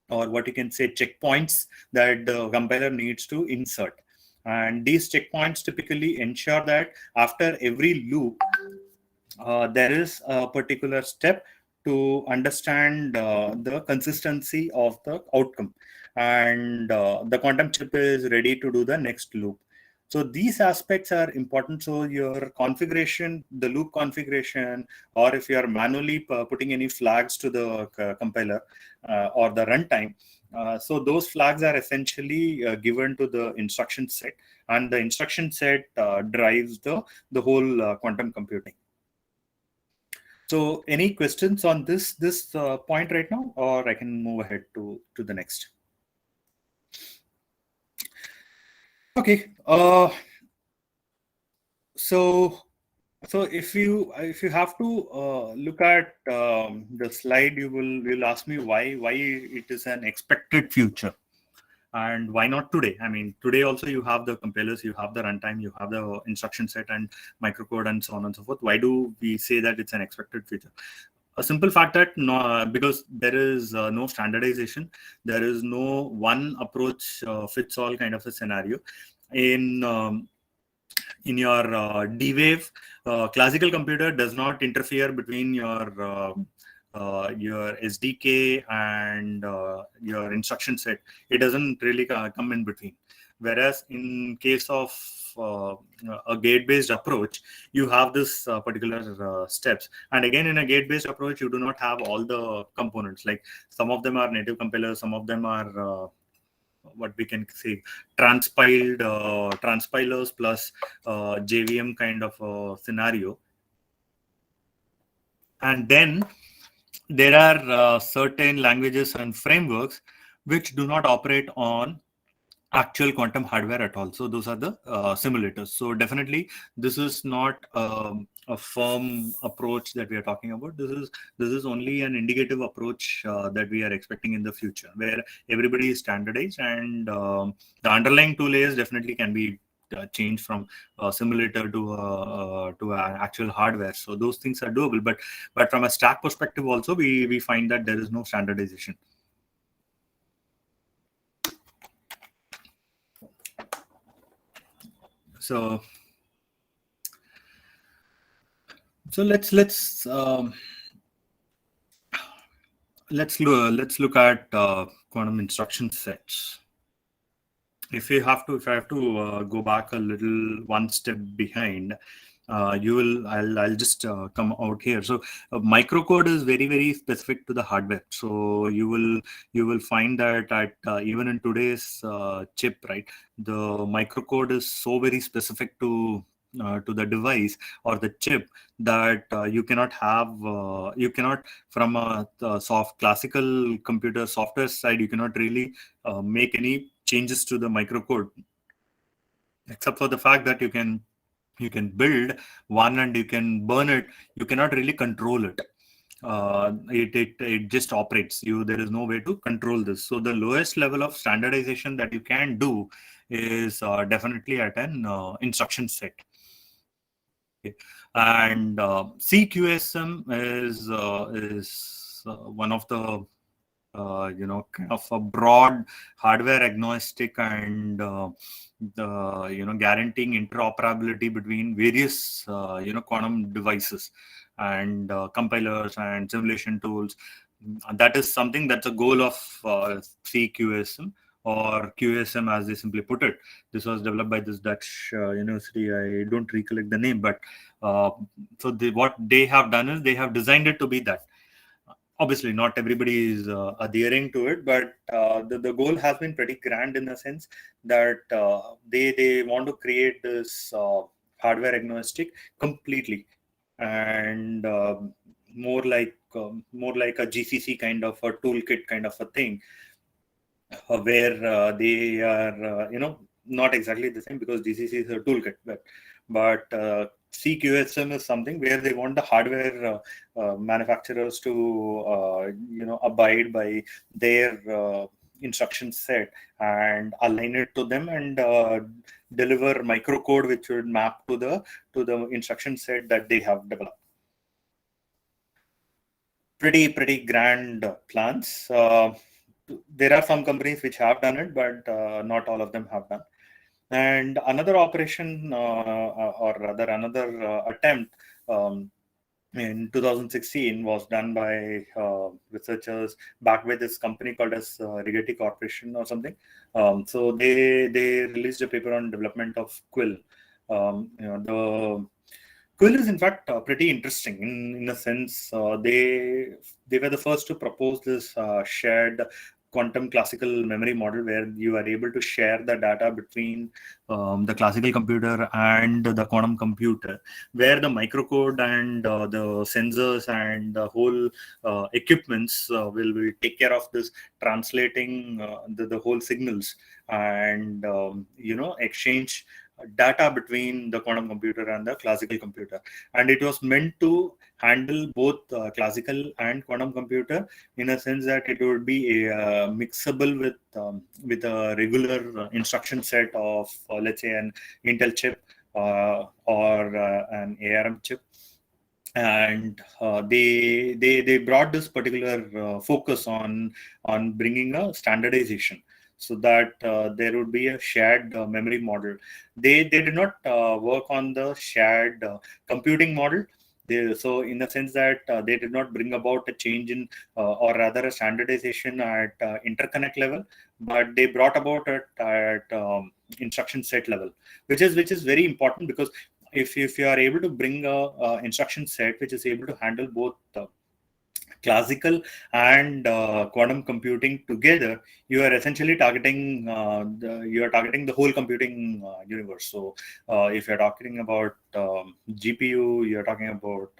Speaker 2: what you can say checkpoints that the compiler needs to insert. And these checkpoints typically ensure that after every loop, there is a particular step to understand the consistency of the outcome, and the quantum chip is ready to do the next loop. So these aspects are important. So your configuration, the loop configuration, or if you are manually putting any flags to the compiler or the runtime, so those flags are essentially given to the instruction set, and the instruction set drives the whole quantum computing. So, any questions on this point right now, or I can move ahead to the next? Okay. So if you have to look at the slide, you'll ask me why it is an expected future. And why not today? I mean, today also you have the compilers, you have the runtime, you have the instruction set and microcode and so on and so forth. Why do we say that it's an expected future? A simple fact that because there is no standardization, there is no one approach fits all kind of a scenario. In your D-Wave, classical computer does not interfere between your SDK and your instruction set. It doesn't really come in between. Whereas in case of a gate-based approach, you have this particular steps. And again, in a gate-based approach, you do not have all the components. Like some of them are native compilers, some of them are what we can say transpilers plus JVM kind of a scenario. And then there are certain languages and frameworks which do not operate on actual quantum hardware at all. So those are the simulators. So definitely this is not a firm approach that we are talking about. This is only an indicative approach that we are expecting in the future, where everybody is standardized, and the underlying two layers definitely can be changed from a simulator to actual hardware. So those things are doable, but from a stack perspective also we find that there is no standardization. So let's look at quantum instruction sets. If I have to go back a little one step behind, I'll just come out here. So microcode is very specific to the hardware. So you will find that at even in today's chip, right, the microcode is so very specific to the device or the chip that you cannot from a classical computer software side, you cannot really make any changes to the microcode, except for the fact that you can build one and you can burn it. You cannot really control it. It just operates. There is no way to control this. So the lowest level of standardization that you can do is definitely at an instruction set. Okay. And CQSM is one of the kind of a broad hardware agnostic and guaranteeing interoperability between various quantum devices and compilers and simulation tools. That is something that's a goal of CQSM, or QSM as they simply put it. This was developed by this Dutch university. I don't recollect the name, but so what they have done is they have designed it to be that. Obviously, not everybody is adhering to it, but the goal has been pretty grand in the sense that they want to create this hardware agnostic completely, and more like a GCC kind of a toolkit kind of a thing, where they are not exactly the same, because GCC is a toolkit, but CQSM is something where they want the hardware manufacturers to abide by their instruction set and align it to them, and deliver microcode which would map to the instruction set that they have developed. Pretty grand plans. There are some companies which have done it, but not all of them have done. And another operation, or rather another attempt in 2016 was done by researchers backed by this company called as Rigetti Corporation or something. So they released a paper on development of Quill. The Quill is in fact pretty interesting in a sense. They were the first to propose this shared quantum classical memory model, where you are able to share the data between the classical computer and the quantum computer, where the microcode and the sensors and the whole equipments will take care of this translating the whole signals, and exchange data between the quantum computer and the classical computer. And it was meant to handle both classical and quantum computer, in a sense that it would be mixable with a regular instruction set of let's say an Intel chip or an ARM chip. And they brought this particular focus on bringing a standardization, so that there would be a shared memory model. They did not work on the shared computing model. So in the sense that they did not bring about a change in or rather a standardization at interconnect level, but they brought about it at instruction set level, which is very important, because if you are able to bring a instruction set which is able to handle both classical and quantum computing together, you are essentially targeting the whole computing universe. So if you're talking about GPU, you're talking about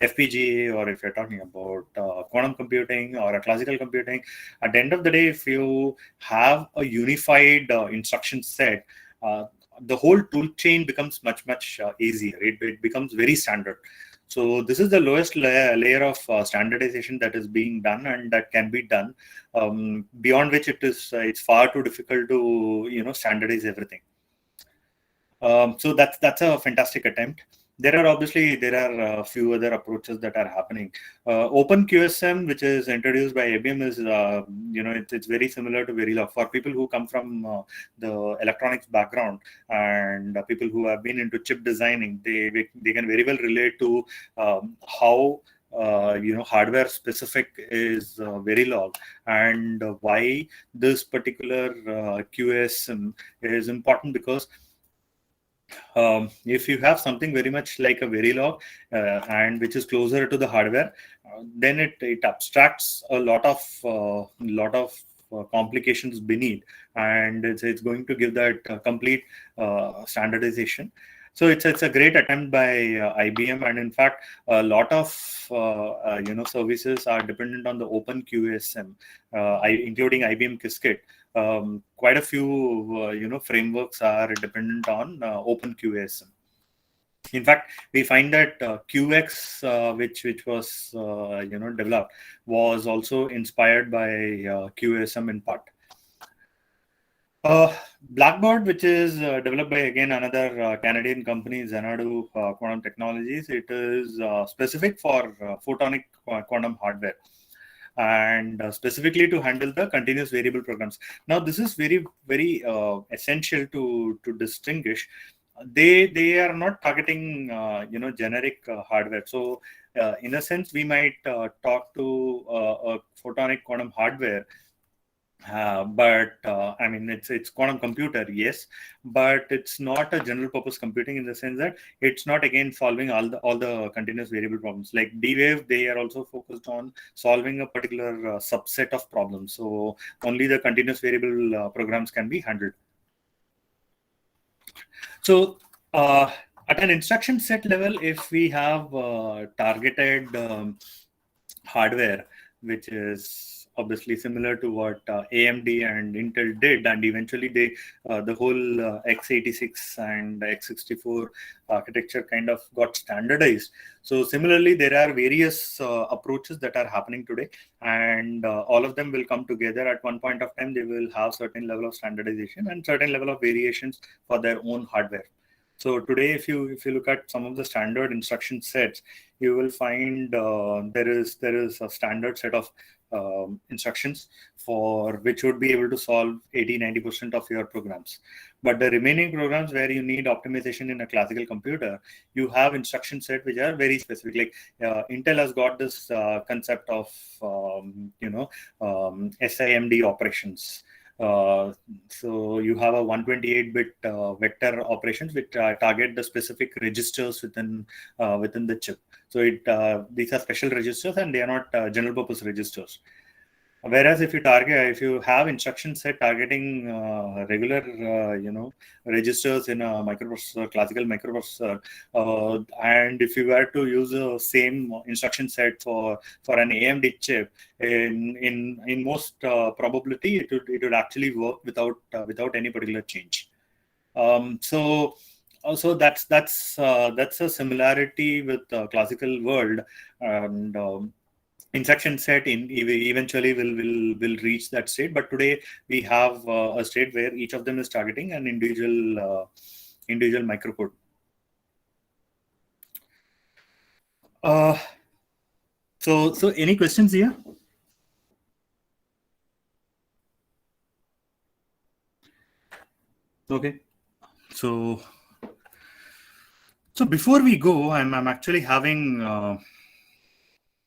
Speaker 2: FPGA, or if you're talking about quantum computing or a classical computing, at the end of the day, if you have a unified instruction set, the whole tool chain becomes much easier. It becomes very standard. So this is the lowest layer of standardization that is being done and that can be done, beyond which it's far too difficult to standardize everything. So that's a fantastic attempt. There are a few other approaches that are happening. OpenQSM, which is introduced by IBM, is it's very similar to Verilog. For people who come from the electronics background and people who have been into chip designing, they can very well relate to how hardware specific is Verilog, and why this particular QSM is important, because if you have something very much like a Verilog and which is closer to the hardware, then it abstracts a lot of complications beneath, and it's going to give that complete standardization. So it's a great attempt by IBM, and in fact, a lot of services are dependent on the OpenQSM, including IBM Qiskit. Quite a few frameworks are dependent on OpenQSM. In fact, we find that QX, which was developed, was also inspired by QSM in part. Blackboard, which is developed by again another Canadian company, Xanadu Quantum Technologies. It is specific for photonic quantum hardware, and specifically to handle the continuous variable programs. Now, this is very essential to distinguish. They are not targeting generic hardware. So in a sense, we might talk to a photonic quantum hardware. But I mean, it's quantum computer, yes, but it's not a general purpose computing, in the sense that it's not again solving all the continuous variable problems. Like D-Wave, they are also focused on solving a particular subset of problems. So only the continuous variable programs can be handled. So at an instruction set level, if we have targeted hardware which is obviously similar to what AMD and Intel did, and eventually the whole x86 and x64 architecture kind of got standardized. So similarly, there are various approaches that are happening today, and all of them will come together at one point of time. They will have certain level of standardization and certain level of variations for their own hardware. So today, if you look at some of the standard instruction sets, you will find there is a standard set of instructions for which would be able to solve 80-90% of your programs. But the remaining programs where you need optimization in a classical computer, you have instruction set which are very specific. Like Intel has got this concept of SIMD operations. So you have a 128-bit vector operations which target the specific registers within the chip. So these are special registers and they are not general purpose registers. Whereas if you have instruction set targeting regular registers in a microprocessor, classical microprocessor, and if you were to use the same instruction set for an AMD chip, in most probability it would actually work without any particular change. So also that's a similarity with the classical world, and instruction set eventually will reach that state. But today we have a state where each of them is targeting an individual microcode. So any questions here? Okay. So before we go, I'm actually having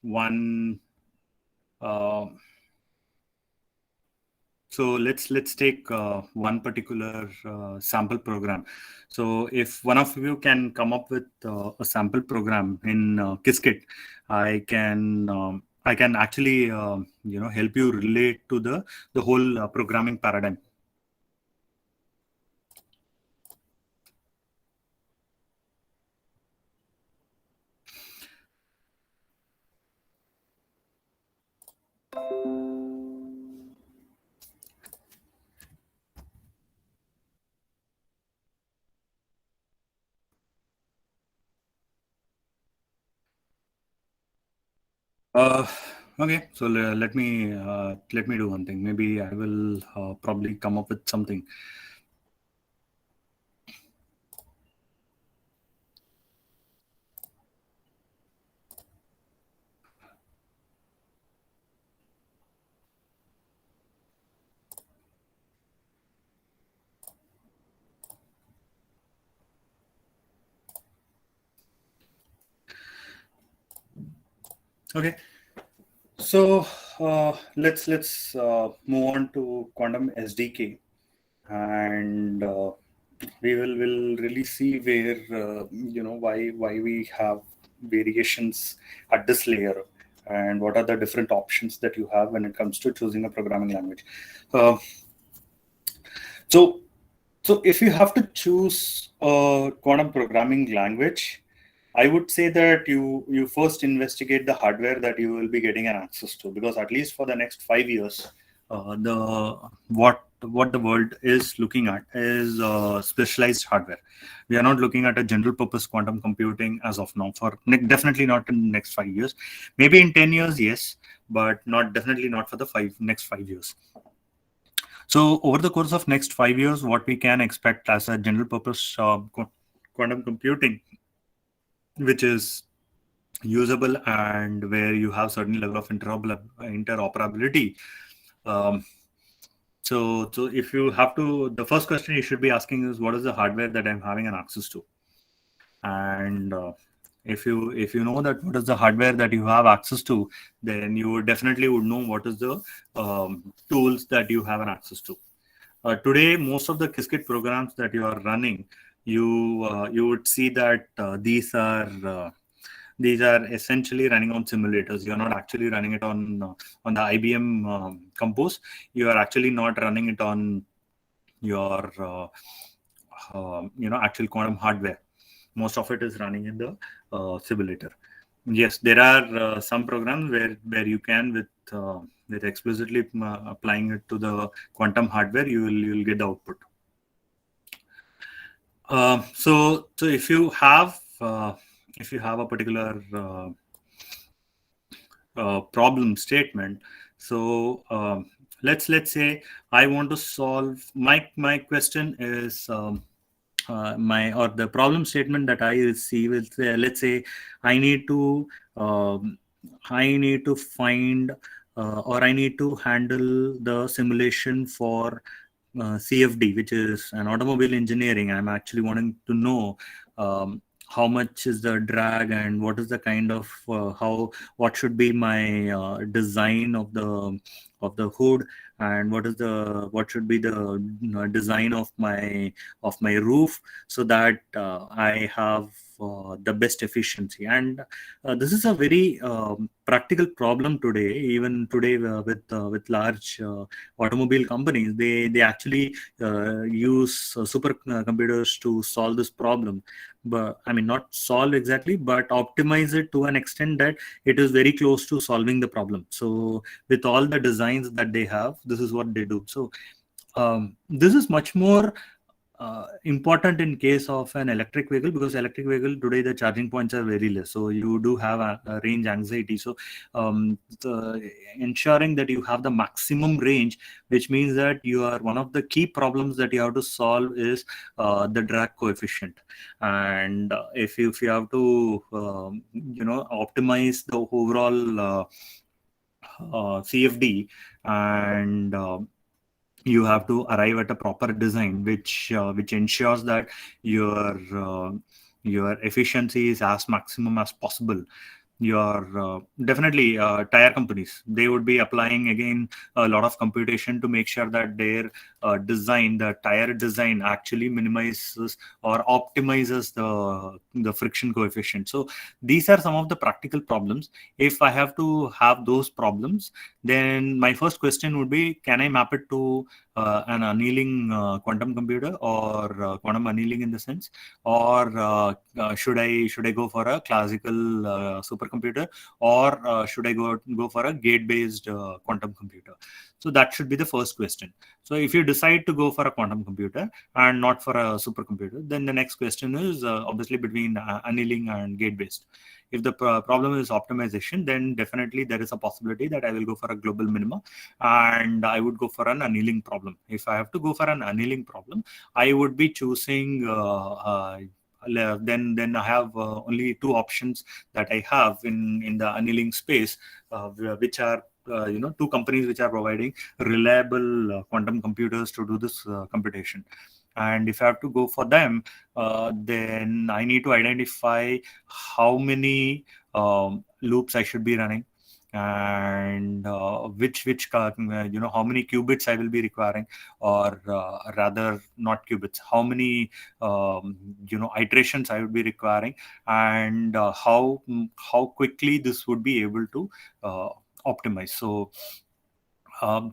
Speaker 2: one. So let's take one particular sample program. So if one of you can come up with a sample program in Qiskit, I can actually help you relate to the whole programming paradigm. Okay, so let me do one thing. Maybe I will probably come up with something. Okay. So let's move on to Quantum SDK, and we'll really see where why we have variations at this layer, and what are the different options that you have when it comes to choosing a programming language. So if you have to choose a quantum programming language, I would say that you first investigate the hardware that you will be getting an access to, because at least for the next 5 years, what the world is looking at is specialized hardware. We are not looking at a general purpose quantum computing as of now. Definitely not in the next 5 years. Maybe in 10 years, yes, but definitely not for the next 5 years. So over the course of next 5 years, what we can expect as a general purpose quantum computing, which is usable and where you have certain level of interoperability. So if you have to, the first question you should be asking is, what is the hardware that I'm having an access to? And if you know that what is the hardware that you have access to, then you definitely would know what is the tools that you have an access to. Today, most of the Qiskit programs that you are running, you would see that these are essentially running on simulators. You're not actually running it on the IBM Compose. You are actually not running it on your actual quantum hardware. Most of it is running in the simulator. Yes, there are some programs where you can with explicitly applying it to the quantum hardware, you will get the output. So if you have a particular problem statement, so let's say I want to solve my question is. My or the problem statement that I receive is, let's say I need to um, find or I need to handle the simulation for CFD, which is an automobile engineering. I'm actually wanting to know how much is the drag and what is the kind of what should be my design of the hood, and what should be the design of my roof, so that I have the best efficiency. And this is a very practical problem today. Even today, with large automobile companies, they actually use super computers to solve this problem. But I mean, not solve exactly, but optimize it to an extent that it is very close to solving the problem. So with all the designs that they have, this is what they do. So this is much more important in case of an electric vehicle, because electric vehicle today the charging points are very less, so you do have a range anxiety. So ensuring that you have the maximum range, which means that you are one of the key problems that you have to solve is the drag coefficient. And if you have to optimize the overall CFD, and you have to arrive at a proper design which ensures that your uh, your efficiency is as maximum as possible. Your definitely tire companies, they would be applying again a lot of computation to make sure that their the tire design actually minimizes or optimizes the friction coefficient. So these are some of the practical problems. If I have to have those problems, then my first question would be, can I map it to an annealing quantum computer, or quantum annealing in the sense, or should I go for a classical supercomputer, or should I go for a gate based quantum computer? So that should be the first question. So if you decide to go for a quantum computer and not for a supercomputer, then the next question is obviously between annealing and gate based. If the problem is optimization, then definitely there is a possibility that I will go for a global minima, and I would go for an annealing problem. If I have to go for an annealing problem, I would be choosing then I have only two options that I have in the annealing space, which are two companies which are providing reliable quantum computers to do this computation. And if I have to go for them, then I need to identify how many loops I should be running, and how many qubits I will be requiring, or rather not qubits, how many iterations I would be requiring, and how quickly this would be able to optimize.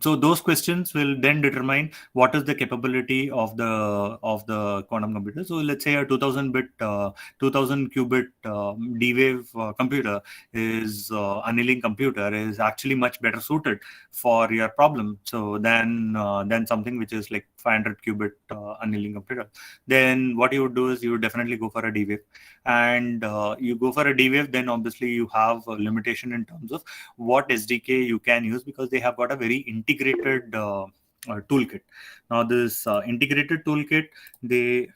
Speaker 2: So those questions will then determine what is the capability of the quantum computer. So let's say a 2000 qubit D-Wave computer is annealing computer is actually much better suited for your problem. So than something which is like 500 qubit annealing computer. Then what you would do is you would definitely go for a D-Wave, and you go for a D-Wave. Then obviously you have a limitation in terms of what SDK you can use, because they have got a very integrated toolkit. Now this integrated toolkit, they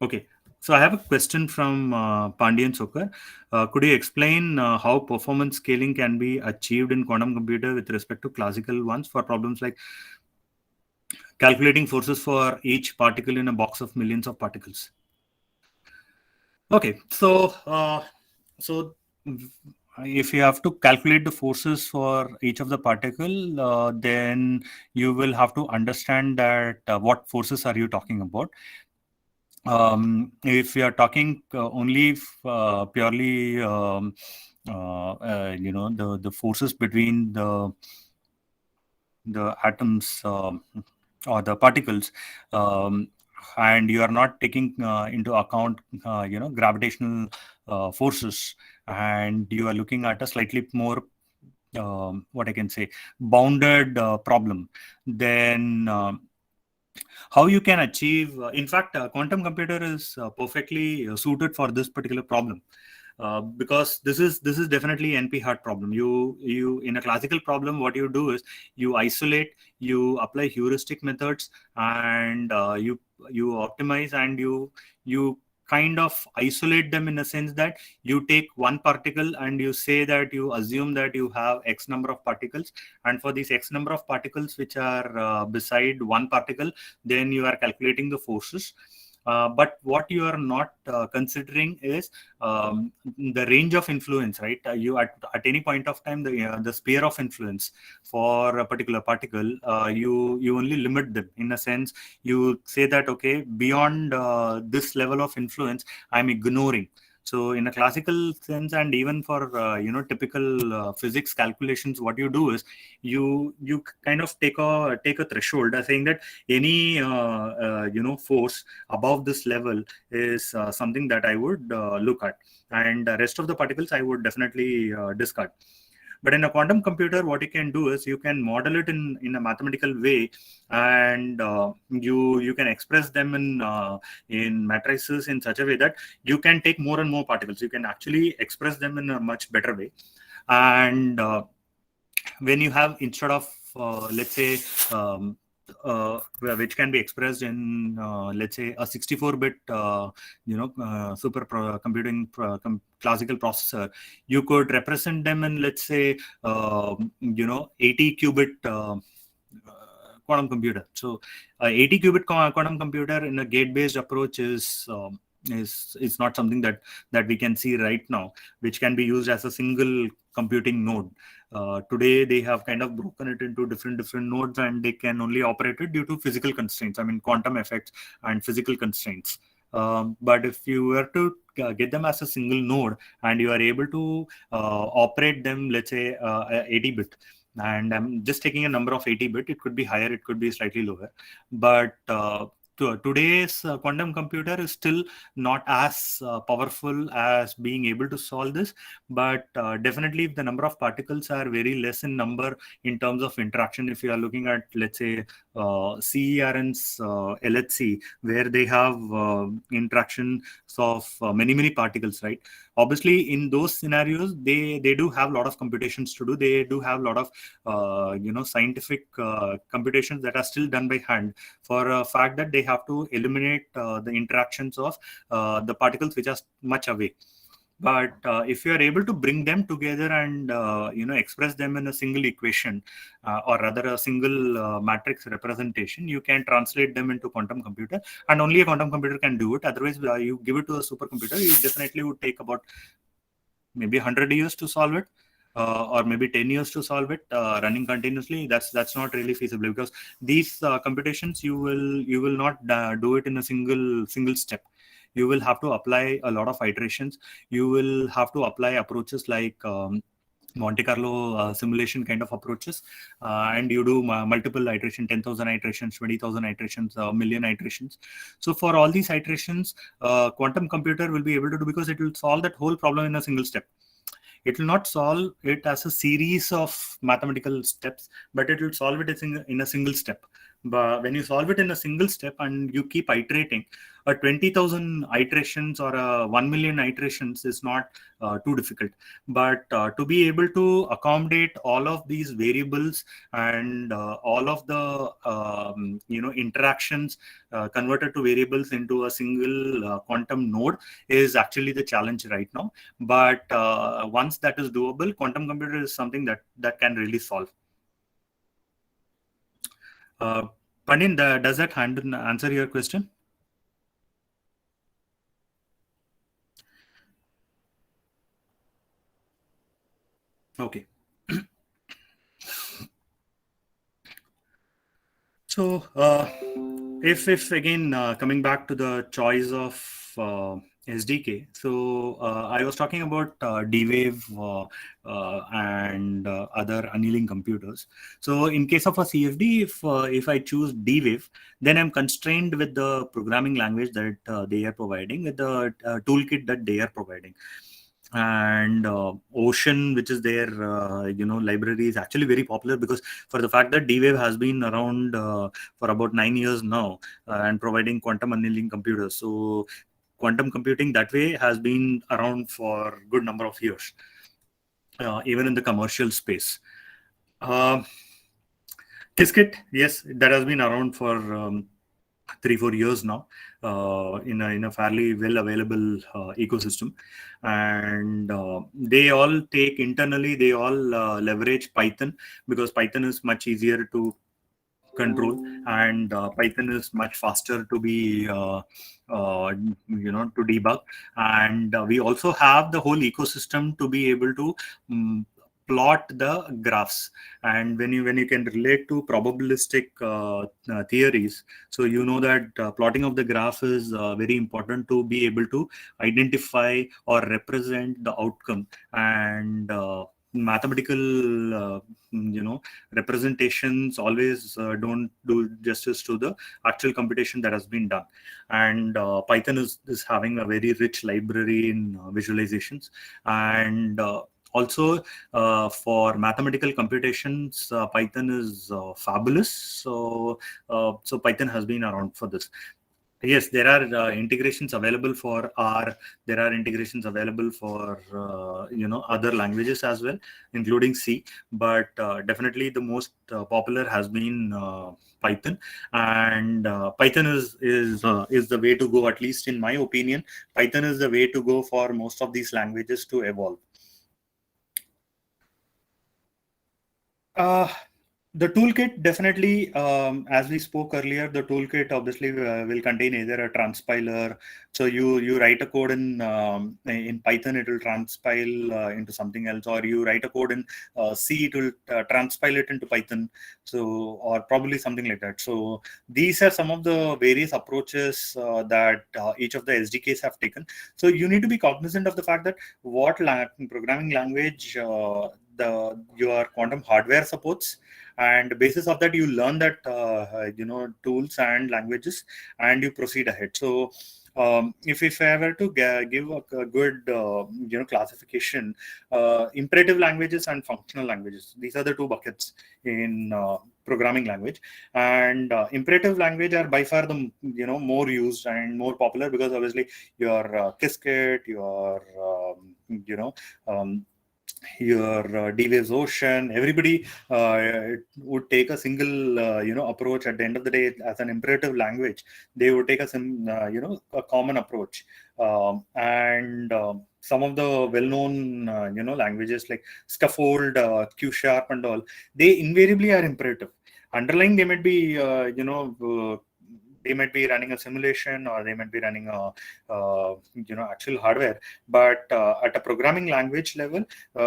Speaker 2: okay. So I have a question from Pandian Sokar. Could you explain how performance scaling can be achieved in quantum computer with respect to classical ones for problems like calculating forces for each particle in a box of millions of particles? Okay, so if you have to calculate the forces for each of the particle, then you will have to understand that what forces are you talking about. If you are talking only purely the forces between the atoms, or the particles, and you are not taking into account gravitational forces, and you are looking at a slightly more what I can say bounded problem, then how you can achieve in fact quantum computer is perfectly suited for this particular problem, because this is definitely NP hard problem. You in a classical problem, what you do is you isolate, you apply heuristic methods, and you optimize, and you kind of isolate them in a sense that you take one particle and you say that you assume that you have X number of particles, and for these X number of particles which are beside one particle, then you are calculating the forces. But what you are not considering is the range of influence, right? You at any point of time, the sphere of influence for a particular particle, you only limit them in a sense. You say that okay, beyond this level of influence, I'm ignoring. So in a classical sense, and even for typical physics calculations, what you do is you kind of take a threshold, saying that any force above this level is something that I would look at, and the rest of the particles I would definitely discard. But in a quantum computer, what you can do is you can model it in a mathematical way, and you can express them in matrices in such a way that you can take more and more particles. You can actually express them in a much better way. And when you have, instead of let's say which can be expressed in let's say a 64-bit computing classical processor, you could represent them in, let's say 80 qubit quantum computer. So 80 qubit quantum computer in a gate based approach is not something that we can see right now, which can be used as a single computing node. Today they have kind of broken it into different nodes, and they can only operate it due to physical constraints, I mean quantum effects and physical constraints. But if you were to get them as a single node, and you are able to operate them, let's say 80-bit, and I'm just taking a number of 80-bit, it could be higher, it could be slightly lower, but today's quantum computer is still not as powerful as being able to solve this. But definitely, if the number of particles are very less in number in terms of interaction, if you are looking at, let's say, CERN's LHC, where they have interactions of many particles, right? Obviously, in those scenarios, they do have a lot of computations to do. They do have a lot of scientific computations that are still done by hand, for a fact that they have to eliminate the interactions of the particles which are much away. But if you are able to bring them together and express them in a single equation, or rather a single matrix representation, you can translate them into quantum computer, and only a quantum computer can do it. Otherwise, you give it to a supercomputer, it definitely would take about maybe 100 years to solve it, or maybe 10 years to solve it, running continuously. That's not really feasible, because these computations, you will not do it in a single step. You will have to apply a lot of iterations. You will have to apply approaches like Monte Carlo simulation kind of approaches, and you do multiple iteration, 10,000 iterations, 20,000 iterations, a million iterations. So for all these iterations, quantum computer will be able to do, because it will solve that whole problem in a single step. It will not solve it as a series of mathematical steps, but it will solve it in a single step. But when you solve it in a single step and you keep iterating, a 20,000 iterations or a 1 million iterations is not too difficult. But to be able to accommodate all of these variables and all of the interactions converted to variables into a single quantum node is actually the challenge right now. But once that is doable, quantum computer is something that can really solve. Pandin, does that answer your question? Okay. So if again coming back to the choice of SDK. So I was talking about D-Wave and other annealing computers. So in case of a CFD, if I choose D-Wave, then I'm constrained with the programming language that they are providing, with the toolkit that they are providing. And Ocean, which is their library, is actually very popular because for the fact that D-Wave has been around for about 9 years now and providing quantum annealing computers. So quantum computing that way has been around for a good number of years, even in the commercial space. Qiskit, yes, that has been around for 3-4 years now, in a fairly well available ecosystem, and they all take internally, they all leverage Python, because Python is much easier to control, and Python is much faster to be to debug. And we also have the whole ecosystem to be able to plot the graphs. And when you can relate to probabilistic theories, so you know that plotting of the graph is very important to be able to identify or represent the outcome. And mathematical representations always don't do justice to the actual computation that has been done. And Python is having a very rich library in visualizations. And also for mathematical computations, Python is fabulous. So Python has been around for this. Yes, there are integrations available for R. There are integrations available for other languages as well, including C. But definitely the most popular has been Python, and Python is the way to go. At least in my opinion, Python is the way to go for most of these languages to evolve. The toolkit, definitely, as we spoke earlier, the toolkit obviously will contain either a transpiler. So you write a code in Python, it will transpile into something else, or you write a code in C, it will transpile it into Python. So, or probably something like that. So these are some of the various approaches that each of the SDKs have taken. So you need to be cognizant of the fact that what programming language your quantum hardware supports, and basis of that you learn that tools and languages, and you proceed ahead. So if I were to give a good classification, imperative languages and functional languages, these are the two buckets in programming language. And imperative language are by far the more used and more popular, because obviously your Qiskit, your your D-Waves Ocean, everybody would take a single approach. At the end of the day, as an imperative language, they would take a common approach. And some of the well-known languages like Scaffold, Q Sharp and all, they invariably are imperative. Underlying, they might be they might be running a simulation, or they might be running a actual hardware. But at a programming language level,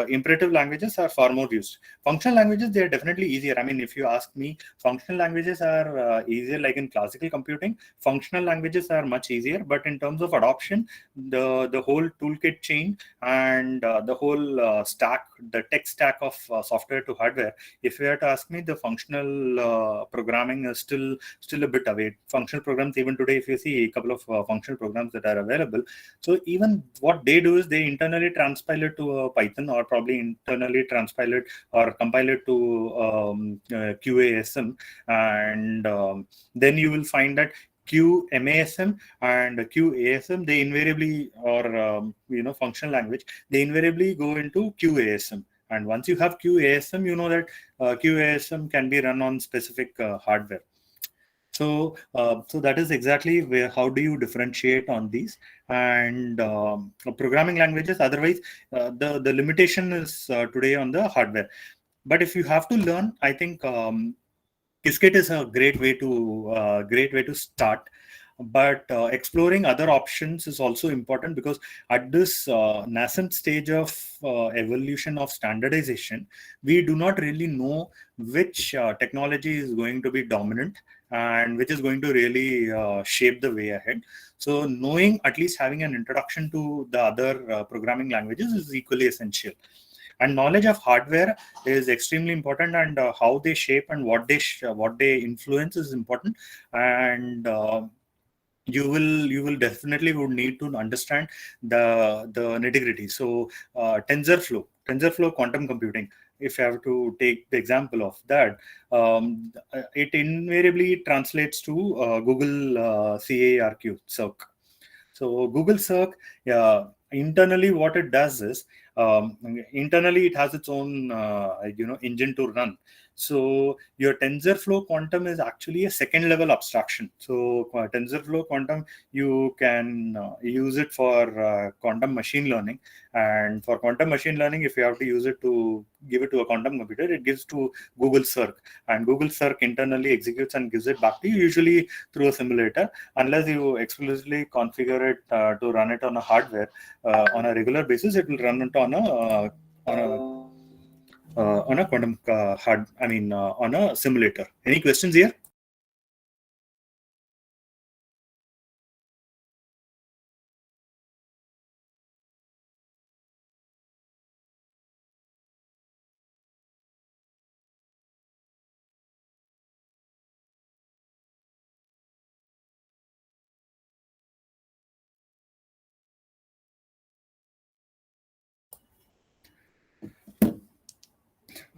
Speaker 2: imperative languages are far more used. Functional languages, they are definitely easier. I mean, if you ask me, functional languages are easier. Like in classical computing, functional languages are much easier. But in terms of adoption, the whole toolkit chain and the whole stack, the tech stack of software to hardware, if you were to ask me, the functional programming is still a bit away. Functional programs, even today, if you see a couple of functional programs that are available, so even what they do is they internally transpile it to Python, or probably internally transpile it or compile it to QASM, and then you will find that QMASM and QASM, they invariably, or functional language, they invariably go into QASM. And once you have QASM, you know that QASM can be run on specific hardware. So that is exactly where, how do you differentiate on these. And programming languages, otherwise the limitation is today on the hardware. But if you have to learn, I think Qiskit is a great way to start. But exploring other options is also important, because at this nascent stage of evolution of standardization, we do not really know which technology is going to be dominant, and which is going to really shape the way ahead. So knowing, at least having an introduction to the other programming languages is equally essential. And knowledge of hardware is extremely important, and how they shape and what they influence is important. And you will definitely would need to understand the nitty-gritty. So TensorFlow quantum computing, if I have to take the example of that, it invariably translates to Google CARQ. So Google Circ, internally what it does is, internally it has its own engine to run. So your TensorFlow Quantum is actually a second level abstraction. So TensorFlow Quantum, you can use it for quantum machine learning. And for quantum machine learning, if you have to use it to give it to a quantum computer, it gives to Google Circ, and Google Circ internally executes and gives it back to you, usually through a simulator, unless you explicitly configure it to run it on a hardware on a regular basis. It will run it on a quantum on a simulator. Any questions here?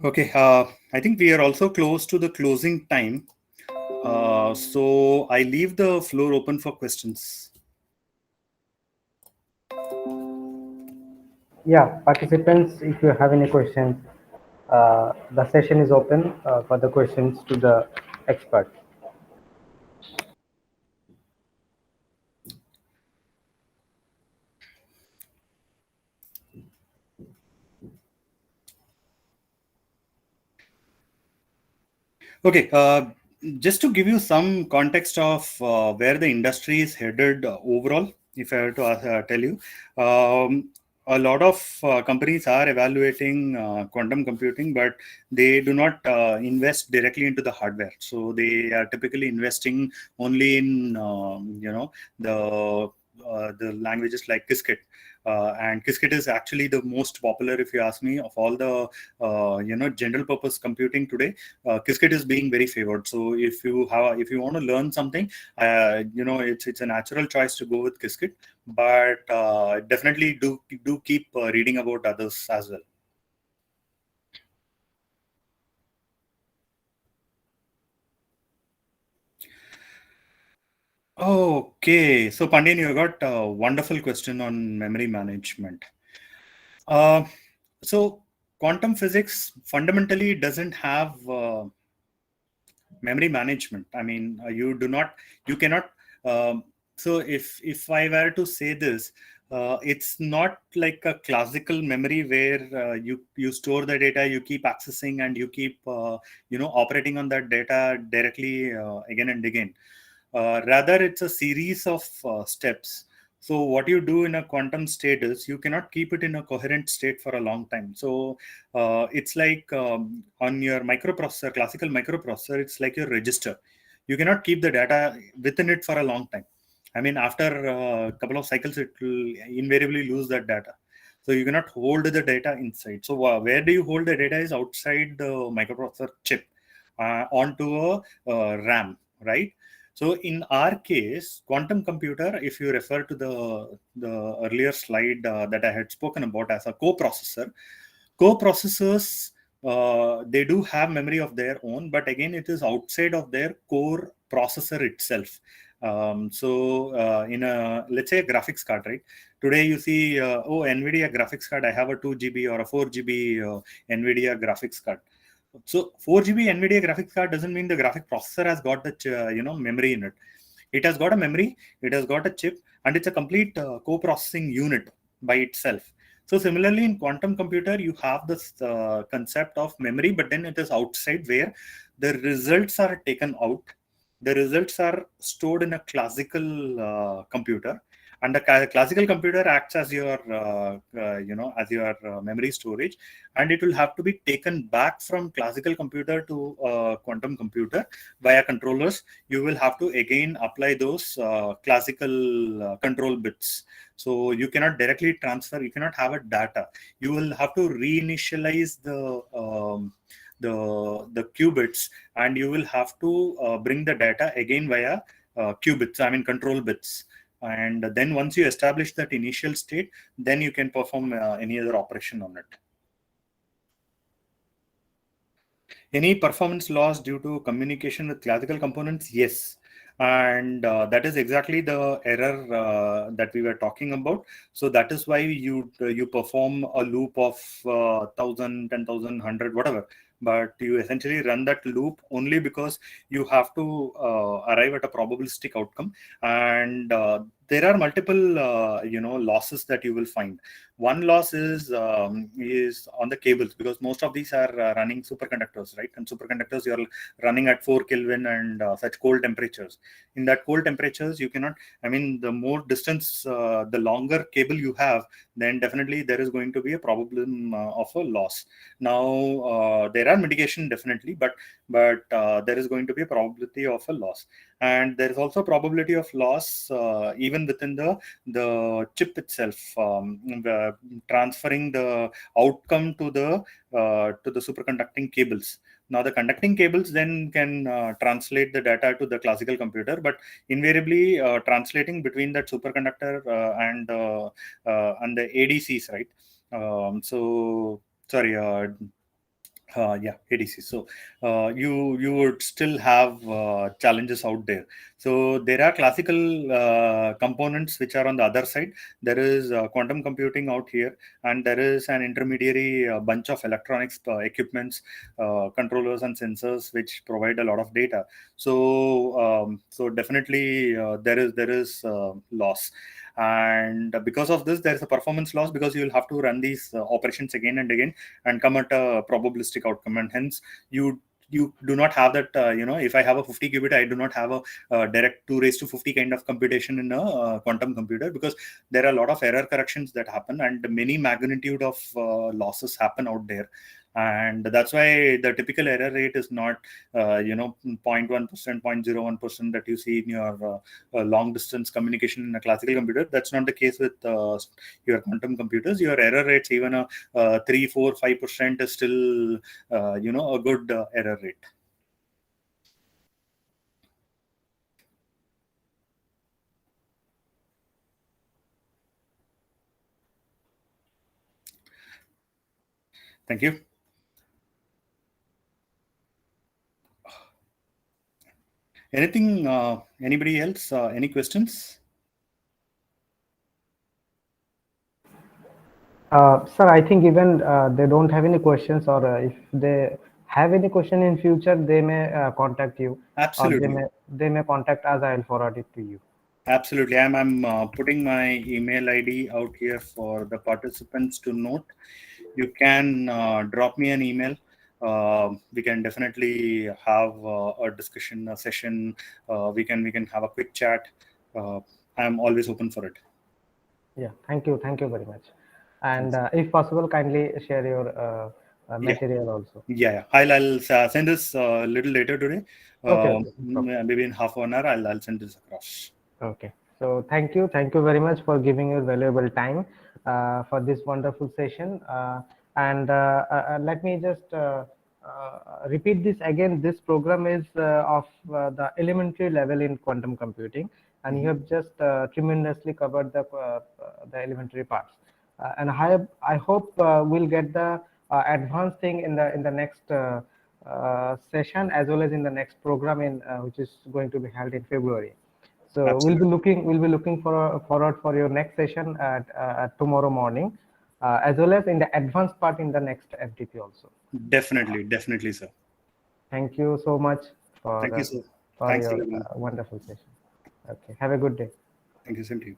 Speaker 2: Okay, I think we are also close to the closing time. So I leave the floor open for questions.
Speaker 1: Yeah, participants, if you have any questions, the session is open for the questions to the expert.
Speaker 2: Okay, just to give you some context of where the industry is headed overall, if I were to tell you, a lot of companies are evaluating quantum computing, but they do not invest directly into the hardware. So they are typically investing only in the languages like Qiskit. And Qiskit is actually the most popular, if you ask me, of all the general purpose computing today. Qiskit is being very favored. So if you want to learn something, it's a natural choice to go with Qiskit. But definitely do keep reading about others as well. Okay, so Pandian, you got a wonderful question on memory management. So quantum physics fundamentally doesn't have memory management. I mean, you cannot. So if I were to say this, it's not like a classical memory where you store the data, you keep accessing, and you keep operating on that data directly again and again. Rather, it's a series of steps. So what you do in a quantum state is you cannot keep it in a coherent state for a long time. So it's like on your microprocessor, classical microprocessor, it's like your register. You cannot keep the data within it for a long time. I mean, after a couple of cycles, it will invariably lose that data. So you cannot hold the data inside. So where do you hold the data is outside the microprocessor chip onto a RAM, right? So in our case, quantum computer, if you refer to the earlier slide that I had spoken about as a co-processors, they do have memory of their own, but again, it is outside of their core processor itself. In a, let's say, a graphics card, right? Today you see, NVIDIA graphics card, I have a 2 GB or a 4 GB NVIDIA graphics card. So 4 GB NVIDIA graphics card doesn't mean the graphic processor has got the memory in it. It has got a memory, it has got a chip, and it's a complete co-processing unit by itself. So similarly, in quantum computer, you have this concept of memory, but then it is outside where the results are taken out. The results are stored in a classical computer, and the classical computer acts as your memory storage, and it will have to be taken back from classical computer to quantum computer via controllers. You will have to again apply those classical control bits. So you cannot directly transfer, you cannot have a data. You will have to reinitialize the qubits, and you will have to bring the data again via qubits, I mean control bits. And then once you establish that initial state, then you can perform any other operation on it. Any performance loss due to communication with classical components? Yes. And that is exactly the error that we were talking about. So that is why you perform a loop of 1,000, 10,000, 100, whatever. But you essentially run that loop only because you have to arrive at a probabilistic outcome. And there are multiple losses that you will find. One loss is on the cables, because most of these are running superconductors, right? And superconductors, you're running at 4 Kelvin and such cold temperatures. In that cold temperatures, you cannot, I mean, the more distance, the longer cable you have, then definitely there is going to be a problem of a loss. Now, there are mitigation definitely, but there is going to be a probability of a loss. And there is also a probability of loss even within the chip itself, transferring the outcome to the superconducting cables. Now the conducting cables then can translate the data to the classical computer, but invariably translating between that superconductor and the ADCs, right? ADC. So you would still have challenges out there. So there are classical components which are on the other side. There is quantum computing out here, and there is an intermediary bunch of electronics equipments, controllers and sensors, which provide a lot of data. So definitely there is loss. And because of this, there is a performance loss, because you will have to run these operations again and again and come at a probabilistic outcome. And hence you do not have that, if I have a 50 qubit, I do not have a direct 2 raised to 50 kind of computation in a quantum computer, because there are a lot of error corrections that happen, and many magnitude of losses happen out there. And that's why the typical error rate is not 0.1%, 0.01% that you see in your long distance communication in a classical computer. That's not the case with your quantum computers. Your error rates, even a 3, 4, 5% is still a good error rate. Thank you. Anything, anybody else? Any questions?
Speaker 1: Sir, I think even they don't have any questions, or if they have any question in future, they may contact you.
Speaker 2: Absolutely.
Speaker 1: Or they may contact us. I'll forward it to you.
Speaker 2: Absolutely. I'm putting my email ID out here for the participants to note. You can drop me an email. We can definitely have a discussion, a session. We can have a quick chat. I'm always open for it.
Speaker 1: Yeah, thank you very much. And if possible, kindly share your material also.
Speaker 2: Yeah. I'll send this a little later today.
Speaker 1: Okay.
Speaker 2: Maybe in half an hour, I'll send this across.
Speaker 1: Okay. So thank you very much for giving your valuable time for this wonderful session. And let me just repeat this again. This program is of the elementary level in quantum computing, and you have just tremendously covered the elementary parts. And I hope we'll get the advanced thing in the next session, as well as in the next program which is going to be held in February. So
Speaker 2: Absolutely.
Speaker 1: we'll be looking forward for your next session at tomorrow morning, as well as in the advanced part in the next FDP also.
Speaker 2: Definitely, sir.
Speaker 1: Thank you so much for
Speaker 2: Thank you, sir.
Speaker 1: for
Speaker 2: Thanks,
Speaker 1: your
Speaker 2: everyone.
Speaker 1: wonderful session. Okay, have a good day.
Speaker 2: Thank you, same to you.